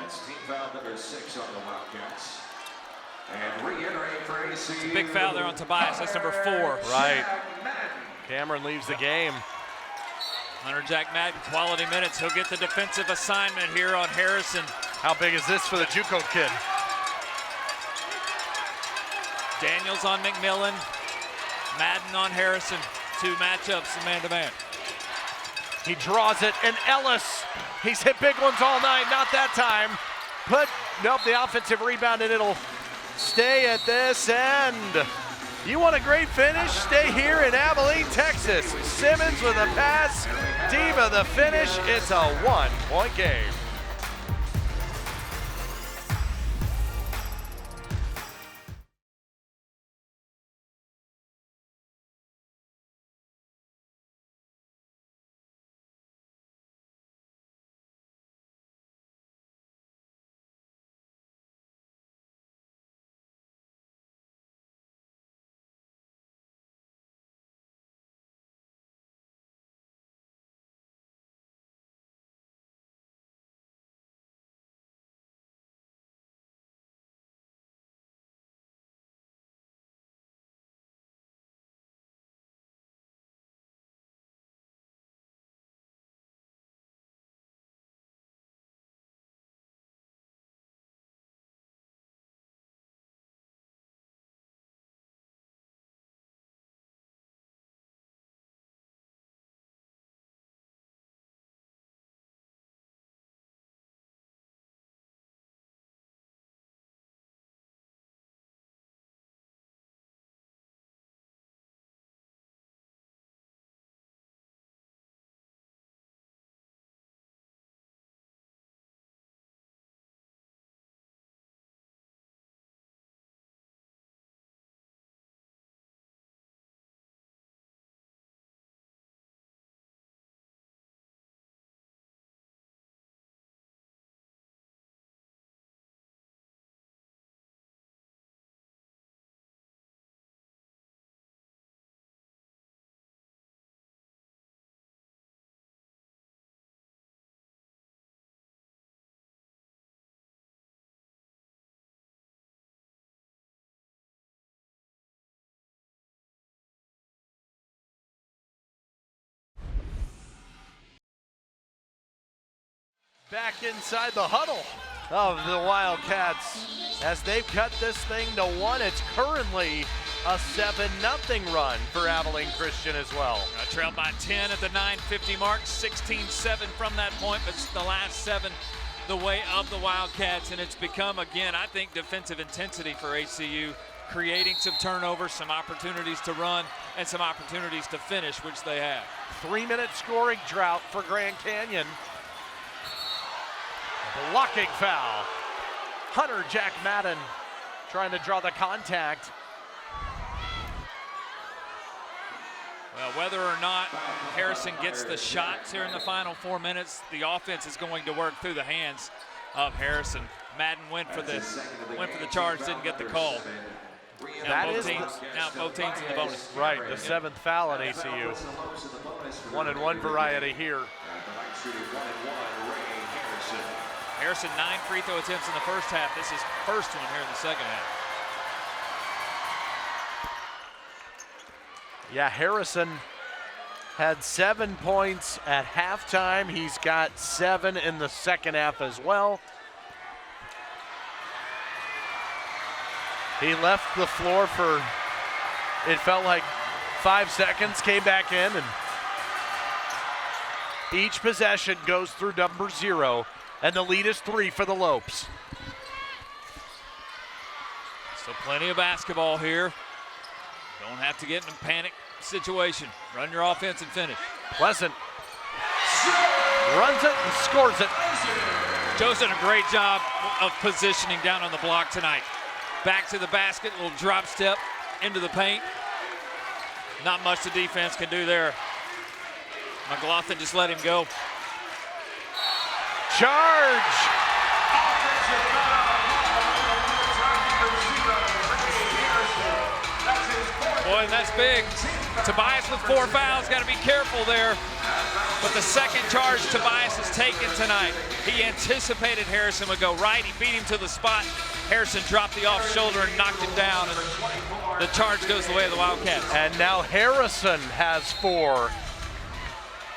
That's team foul number 6 on the Wildcats. And reiterating for ACU. Big foul there on Tobias. That's number 4. Right. Cameron leaves the game. Hunter Jack Madden, quality minutes. He'll get the defensive assignment here on Harrison. How big is this for the JUCO kid? Daniels on McMillan. Madden on Harrison. 2 matchups, man-to-man. He draws it, and Ellis, he's hit big ones all night, not that time. But, nope, the offensive rebound, and it'll stay at this end. You want a great finish? Stay here in Abilene, Texas. Simmons with a pass, Diva the finish. It's a 1-point game. Back inside the huddle of the Wildcats as they've cut this thing to 1. It's currently a 7-0 run for Abilene Christian as well. Trailed by 10 at the 9:50 mark, 16-7 from that point, but it's the last 7 the way of the Wildcats, and it's become, again, I think, defensive intensity for ACU, creating some turnovers, some opportunities to run, and some opportunities to finish, which they have. 3-minute scoring drought for Grand Canyon. Blocking foul. Hunter Jack Madden trying to draw the contact. Well, whether or not Harrison gets the shots here in the final 4 minutes, the offense is going to work through the hands of Harrison. Madden went for the charge, didn't get the call. Now both teams in the bonus. Right, the 7th foul on ACU. 1-and-1 variety here. Harrison 9 free throw attempts in the first half. This is first one here in the second half. Yeah, Harrison had 7 points at halftime. He's got 7 in the second half as well. He left the floor for, it felt like 5 seconds, came back in, and each possession goes through number 0, and the lead is 3 for the Lopes. So plenty of basketball here. Don't have to get in a panic situation. Run your offense and finish. Pleasant runs it and scores it. Joe's done a great job of positioning down on the block tonight. Back to the basket, little drop step into the paint. Not much the defense can do there. McLaughlin just let him go. Charge! Boy, that's big. Tobias with 4 fouls, got to be careful there. But the second charge Tobias has taken tonight. He anticipated Harrison would go right. He beat him to the spot. Harrison dropped the off shoulder and knocked him down. And the charge goes the way of the Wildcats. And now Harrison has 4.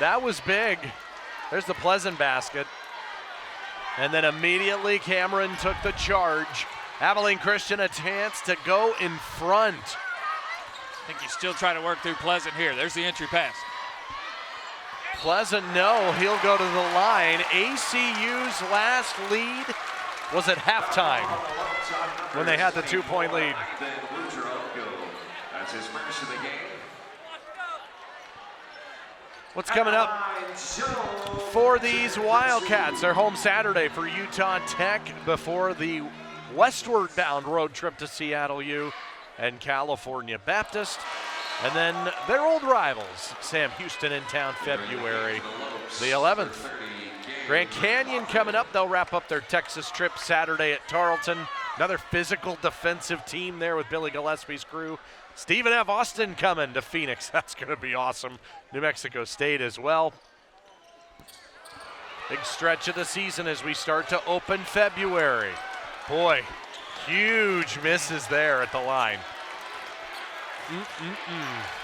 That was big. There's the Pleasant basket. And then immediately Cameron took the charge. Abilene Christian a chance to go in front. I think he's still trying to work through Pleasant here. There's the entry pass. Pleasant, no, he'll go to the line. ACU's last lead was at halftime when they had the 2-point lead. That's his first of the game. What's coming up for these Wildcats? They're home Saturday for Utah Tech before the westward bound road trip to Seattle U and California Baptist. And then their old rivals, Sam Houston in town February the 11th. Grand Canyon coming up. They'll wrap up their Texas trip Saturday at Tarleton. Another physical defensive team there with Billy Gillespie's crew. Stephen F. Austin coming to Phoenix. That's going to be awesome. New Mexico State as well. Big stretch of the season as we start to open February. Boy, huge misses there at the line.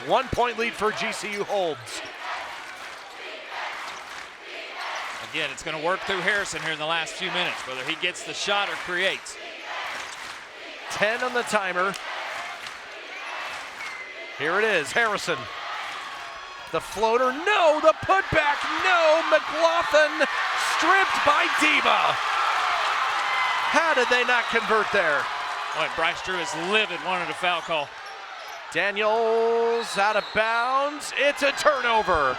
1-point lead for GCU holds. Again, it's going to work through Harrison here in the last few minutes, whether he gets the shot or creates. 10 on the timer. Here it is, Harrison. The floater, no. The putback, no. McLaughlin stripped by Diva. How did they not convert there? Boy, Bryce Drew is livid, wanted a foul call. Daniels out of bounds. It's a turnover.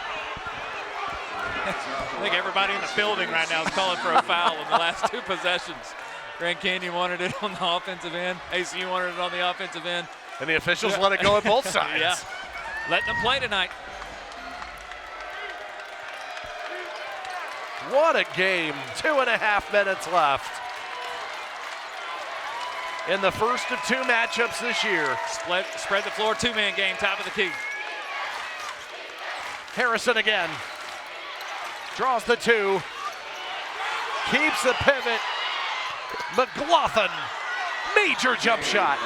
I think everybody in the building right now is calling for a foul in the last 2 possessions. Grand Canyon wanted it on the offensive end. ACU wanted it on the offensive end. And the officials let it go at both sides. Yeah, letting them play tonight. What a game. 2.5 minutes left. In the first of 2 matchups this year. Spread the floor, 2-man game, top of the key. Harrison again. Draws the 2. Keeps the pivot. McLaughlin, major jump shot.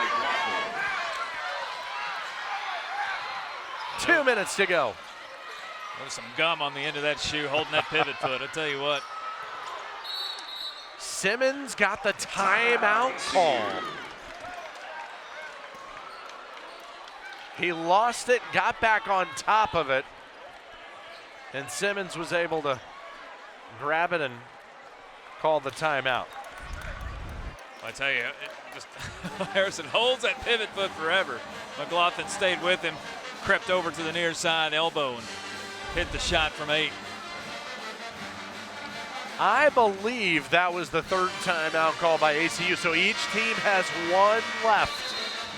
2 minutes to go. There's some gum on the end of that shoe holding that pivot foot, I tell you what. Simmons got the timeout call. He lost it, got back on top of it, and Simmons was able to grab it and call the timeout. I tell you, Harrison holds that pivot foot forever. McLaughlin stayed with him, crept over to the near side elbow and hit the shot from 8. I believe that was the third timeout call by ACU, so each team has one left.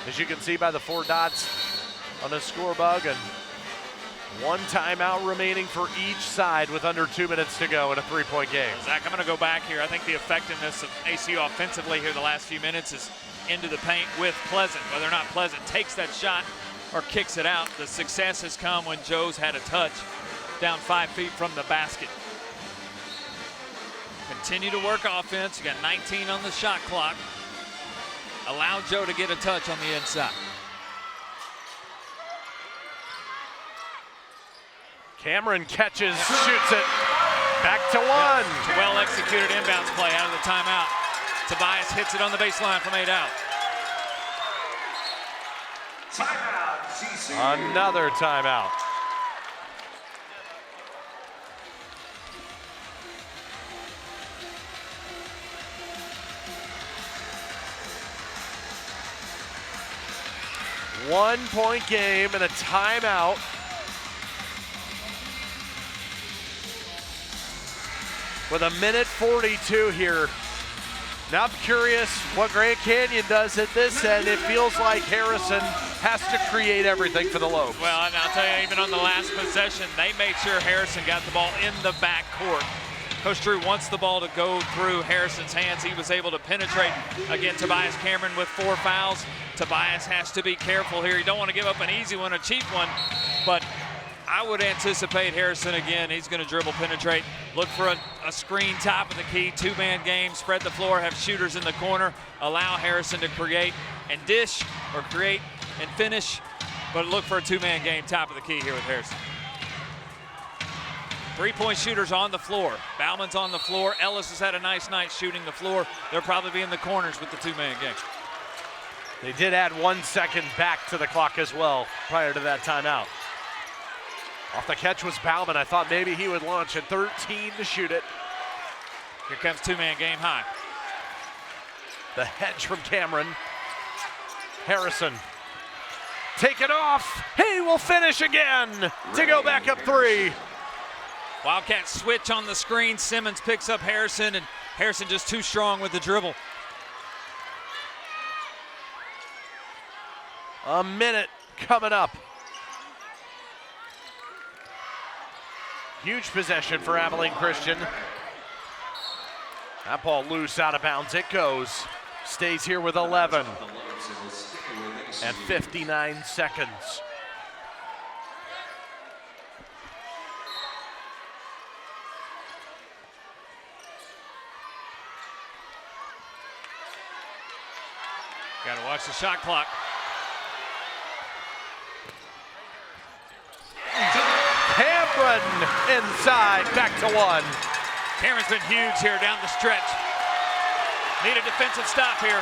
As you can see by the 4 dots on the score bug, and one timeout remaining for each side with under 2 minutes to go in a 3-point game. Zach, I'm going to go back here. I think the effectiveness of ACU offensively here the last few minutes is into the paint with Pleasant. Whether or not Pleasant takes that shot or kicks it out, the success has come when Joe's had a touch down 5 feet from the basket. Continue to work offense. You got 19 on the shot clock. Allow Joe to get a touch on the inside. Cameron catches, shoots it. Back to one. Well-executed inbounds play out of the timeout. Tobias hits it on the baseline from 8 out. Timeout, GCU. Another timeout. One-point game and a timeout. With a minute 42 here. Now I'm curious what Grand Canyon does at this end. It feels like Harrison has to create everything for the Lobes. Well, and I'll tell you, even on the last possession, they made sure Harrison got the ball in the backcourt. Coach Drew wants the ball to go through Harrison's hands. He was able to penetrate. Again, Tobias Cameron with 4 fouls. Tobias has to be careful here. You don't want to give up an easy one, a cheap one, but I would anticipate Harrison again. He's going to dribble, penetrate, look for a screen top of the key, 2-man game, spread the floor, have shooters in the corner, allow Harrison to create and dish or create and finish, but look for a 2-man game, top of the key here with Harrison. 3-point shooters on the floor. Bauman's on the floor. Ellis has had a nice night shooting the floor. They'll probably be in the corners with the 2-man game. They did add 1 second back to the clock as well prior to that timeout. Off the catch was Bauman. I thought maybe he would launch at 13 to shoot it. Here comes 2-man game high. The hedge from Cameron. Harrison. Take it off. He will finish again to go back up 3. Wildcats switch on the screen. Simmons picks up Harrison, and Harrison just too strong with the dribble. A minute coming up. Huge possession for Abilene Christian. That ball loose, out of bounds. It goes. Stays here with 11 and 59 seconds. Got to watch the shot clock. Cameron inside, back to 1. Cameron's been huge here down the stretch. Need a defensive stop here.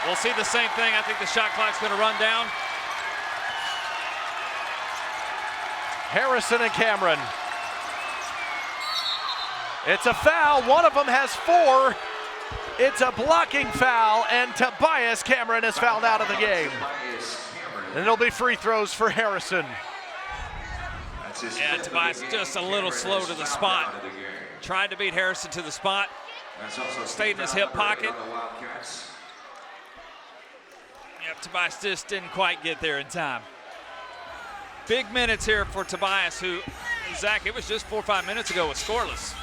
We'll see the same thing. I think the shot clock's going to run down. Harrison and Cameron. It's a foul. One of them has 4. It's a blocking foul, and Tobias Cameron is fouled out of the game. And it'll be free throws for Harrison. Yeah, Tobias just a little slow to the spot. Tried to beat Harrison to the spot. Stayed in his hip pocket. Yep, Tobias just didn't quite get there in time. Big minutes here for Tobias, who, Zach, it was just 4 or 5 minutes ago, was scoreless.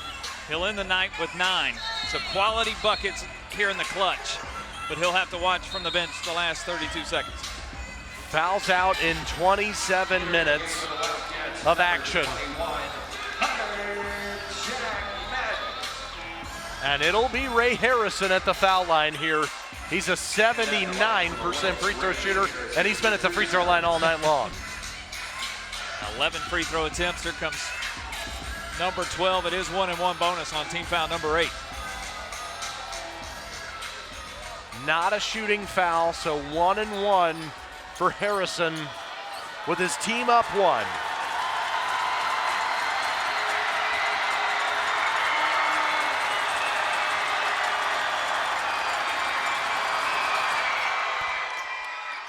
He'll end the night with 9. So quality buckets here in the clutch, but he'll have to watch from the bench the last 32 seconds. Fouls out in 27 minutes of action. And it'll be Ray Harrison at the foul line here. He's a 79% free throw shooter, and he's been at the free throw line all night long. 11 free throw attempts. Here comes number 12. It is 1-and-1 bonus on team foul number 8. Not a shooting foul, so 1-and-1 for Harrison with his team up 1.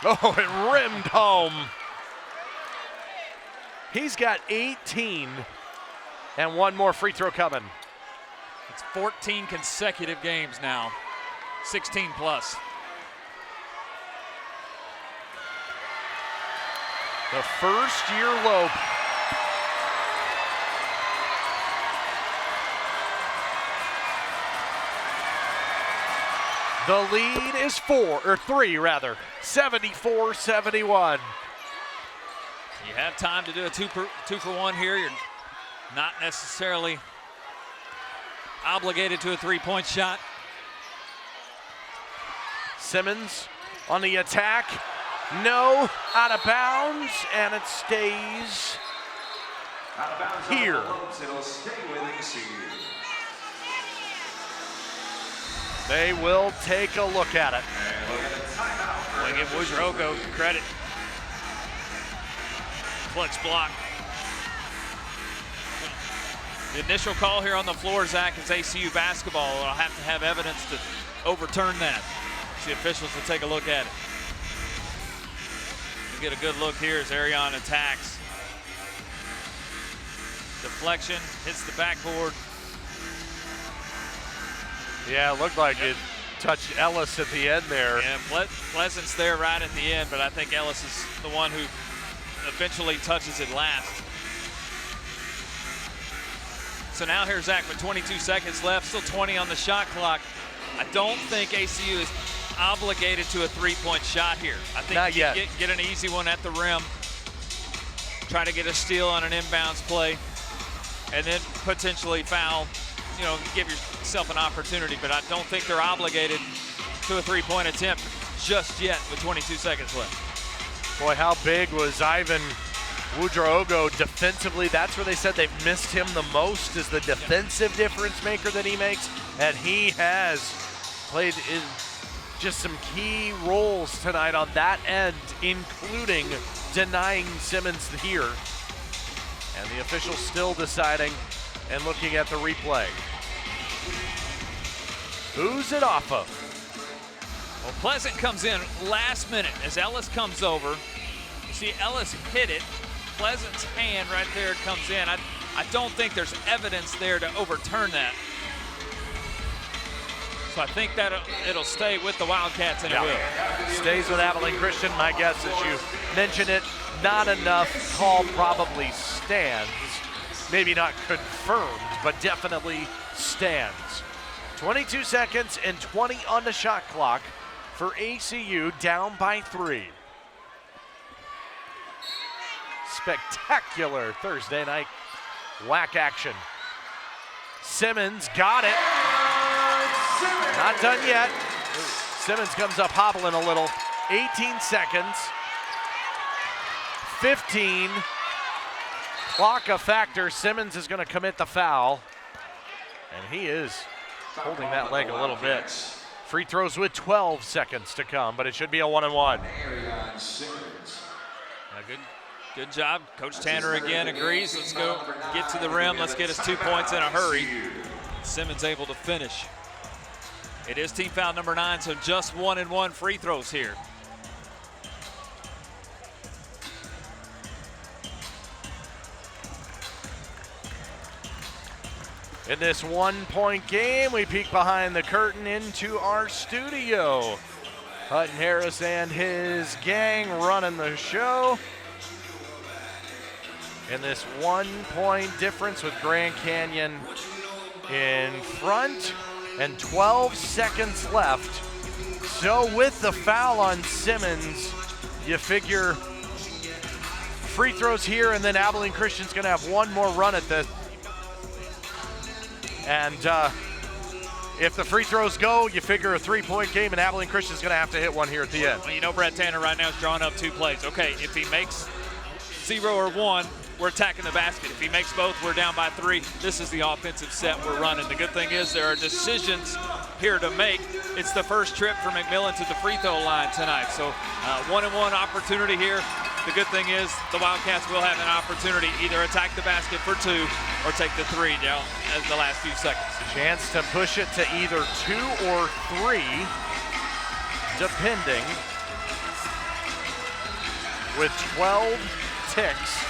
Oh, it rimmed home. He's got 18 And one more free throw coming. It's 14 consecutive games now, 16 plus. The first year low. The lead is 3 rather, 74-71. You have time to do a two for one here. You're not necessarily obligated to a three-point shot. Simmons on the attack. No, out of bounds, and it stays here. It'll stay with ACU. They will take a look at it. I want to give Wujarogo credit. Clutch block. The initial call here on the floor, Zach, is ACU basketball. I'll have to have evidence to overturn that. The officials will take a look at it. You get a good look here as Arion attacks. Deflection, hits the backboard. Yeah, it looked like it touched Ellis at the end there. Yeah, Pleasant's there right at the end, but I think Ellis is the one who eventually touches it last. So now here's Zach with 22 seconds left, still 20 on the shot clock. I don't think ACU is obligated to a three-point shot here. I think Not yet. Get an easy one at the rim, try to get a steal on an inbounds play, and then potentially foul, give yourself an opportunity, but I don't think they're obligated to a three-point attempt just yet with 22 seconds left. Boy, how big was Ivan Wujarogo defensively? That's where they said they've missed him the most, is the defensive difference maker that he makes, and he has played in just some key roles tonight on that end, including denying Simmons here. And the officials still deciding and looking at the replay. Who's it off of? Well, Pleasant comes in last minute as Ellis comes over. You see Ellis hit it. Pleasant's hand right there comes in. I don't think there's evidence there to overturn that. So I think that it'll stay with the Wildcats, and it will. Stays with Abilene Christian. My guess, as you mentioned it, not enough. Call probably stands. Maybe not confirmed, but definitely stands. 22 seconds and 20 on the shot clock for ACU, down by 3. Spectacular Thursday night WAC action. Simmons got it. Not done yet. Simmons comes up hobbling a little. 18 seconds. 15. Clock a factor. Simmons is going to commit the foul. And he is holding that leg a little bit. Free throws with 12 seconds to come, but it should be a 1-and-1. Good job. Coach Tanner again agrees. Let's go get to the rim. Let's get us 2 points in a hurry. Simmons able to finish. It is team foul number 9, so just 1-and-1 free throws here. In this 1-point game, we peek behind the curtain into our studio. Hutton Harris and his gang running the show. In this 1-point difference with Grand Canyon in front and 12 seconds left. So with the foul on Simmons, you figure free throws here, and then Abilene Christian's gonna have one more run at this. And if the free throws go, you figure a 3-point game, and Abilene Christian's gonna have to hit one here at the end. Well, Brad Tanner right now is drawing up 2 plays. Okay, if he makes 0 or 1, we're attacking the basket. If he makes both, we're down by 3. This is the offensive set we're running. The good thing is there are decisions here to make. It's the first trip for McMillan to the free throw line tonight. So 1-and-1 opportunity here. The good thing is the Wildcats will have an opportunity, either attack the basket for 2 or take the 3 down as the last few seconds. Chance to push it to either 2 or 3, depending. With 12 ticks.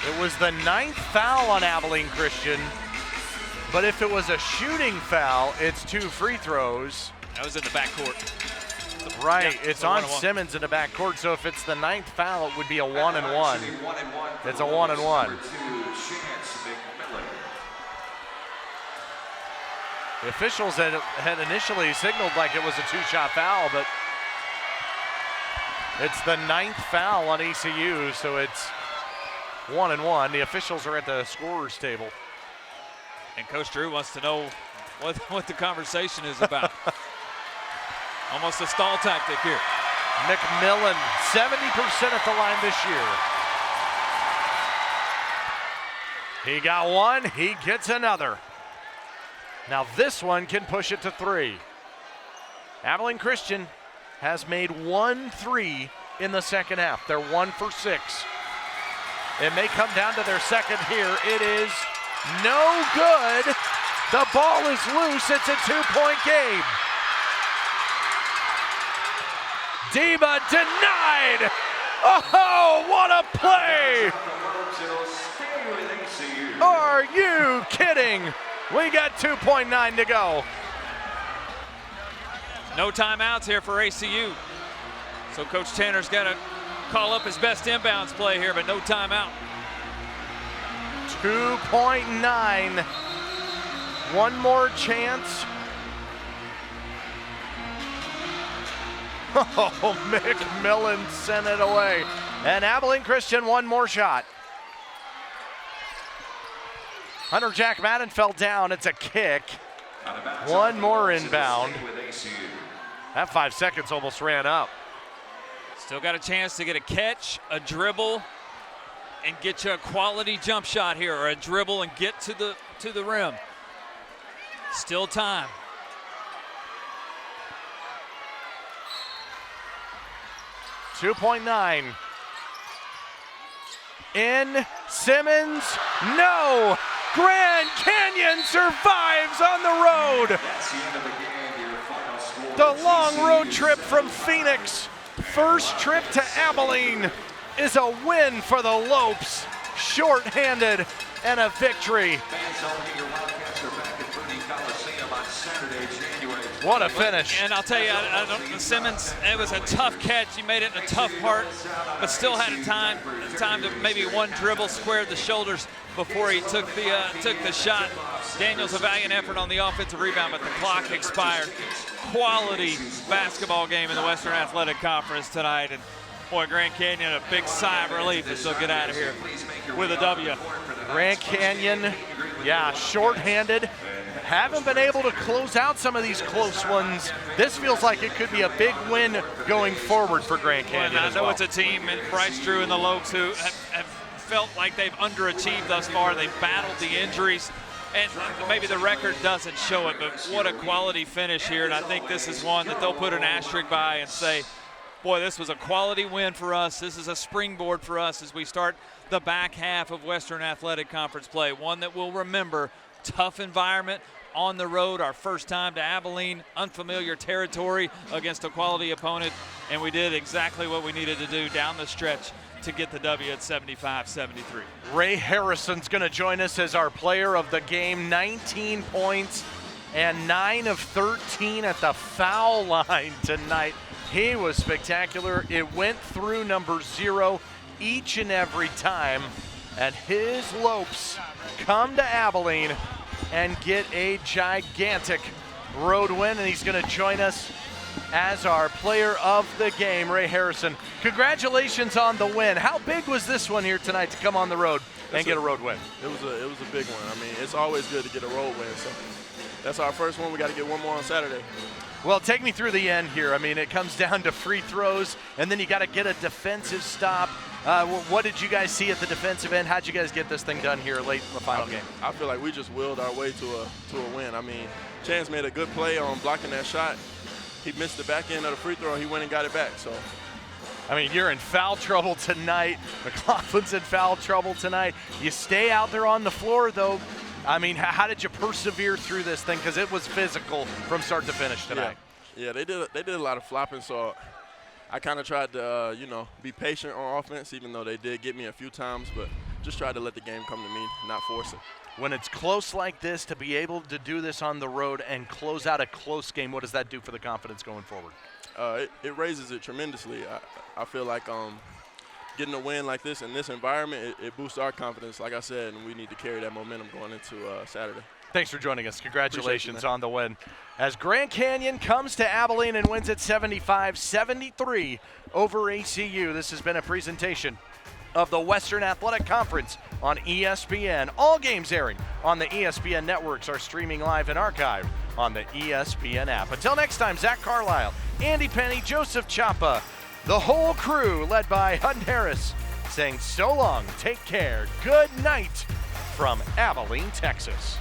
It was the 9th foul on Abilene Christian, but if it was a shooting foul, it's 2 free throws. That was in the backcourt. Right, Yeah, it's on 1-1. Simmons in the backcourt, so if it's the 9th foul, it would be a 1-and-1. It's a 1-and-1. The officials had initially signaled like it was a 2-shot foul, but it's the 9th foul on ECU, so it's 1-and-1. The officials are at the scorer's table. And Coach Drew wants to know what the conversation is about. Almost a stall tactic here. McMillan, 70% at the line this year. He got one, he gets another. Now this one can push it to 3. Abilene Christian has made 1 3 in the second half. They're 1 for 6. It may come down to their second here. It is no good. The ball is loose. It's a 2-point game. Diva denied. Oh, what a play. Are you kidding? We got 2.9 to go. No timeouts here for ACU. So Coach Tanner's got to call up his best inbounds play here, but no timeout. 2.9. One more chance. Oh, McMillan sent it away. And Abilene Christian, one more shot. Hunter Jack Madden fell down. It's a kick. One more inbound. That 5 seconds almost ran up. Still got a chance to get a catch, a dribble, and get you a quality jump shot here, or a dribble and get to the rim. Still time. .9. In Simmons, no! Grand Canyon survives on the road. The long road trip from Phoenix. First trip to Abilene is a win for the Lopes. Short-handed and a victory. What a finish. And I'll tell you, Simmons, it was a tough catch. He made it in a tough part, but still had a time to maybe one dribble, squared the shoulders before he took the shot. Daniels, a valiant effort on the offensive rebound, but the clock expired. Quality basketball game in the Western Athletic Conference tonight. And boy, Grand Canyon, a big sigh of relief as they'll get out of here with a W. Grand Canyon, yeah, short-handed. Haven't been able to close out some of these close ones. This feels like it could be a big win going forward for Grand Canyon. Well, I know it's a team, and Bryce Drew and the Lopes, who have felt like they've underachieved thus far. They've battled the injuries, and maybe the record doesn't show it, but what a quality finish here. And I think this is one that they'll put an asterisk by and say, boy, this was a quality win for us. This is a springboard for us as we start the back half of Western Athletic Conference play. One that we'll remember. Tough environment on the road, our first time to Abilene, unfamiliar territory against a quality opponent, and we did exactly what we needed to do down the stretch to get the W at 75-73. Ray Harrison's going to join us as our player of the game. 19 points and 9 of 13 at the foul line tonight. He was spectacular. It went through number 0 each and every time, and his Lopes come to Abilene and get a gigantic road win, and he's going to join us as our player of the game. Ray Harrison, congratulations on the win. How big was this one here tonight to come on the road and get a road win? It was a big one. I mean, it's always good to get a road win, so that's our first one. We got to get one more on Saturday. Well, take me through the end here. I mean, it comes down to free throws, and then you got to get a defensive stop. What did you guys see at the defensive end? How'd you guys get this thing done here late in the final game? I feel like we just willed our way to a win. I mean, Chance made a good play on blocking that shot. He missed the back end of the free throw. He went and got it back. So, I mean, you're in foul trouble tonight. McLaughlin's in foul trouble tonight. You stay out there on the floor, though. I mean, how did you persevere through this thing? Because it was physical from start to finish tonight. Yeah, they did a lot of flopping, so I kind of tried to, be patient on offense, even though they did get me a few times. But just try to let the game come to me, not force it. When it's close like this, to be able to do this on the road and close out a close game, what does that do for the confidence going forward? It raises it tremendously. I feel like getting a win like this in this environment, it boosts our confidence, like I said, and we need to carry that momentum going into Saturday. Thanks for joining us. Congratulations on the win. As Grand Canyon comes to Abilene and wins at 75-73 over ACU. This has been a presentation of the Western Athletic Conference on ESPN. All games airing on the ESPN networks are streaming live and archived on the ESPN app. Until next time, Zach Carlisle, Andy Penny, Joseph Chapa, the whole crew led by Hutton Harris, saying so long, take care, good night from Abilene, Texas.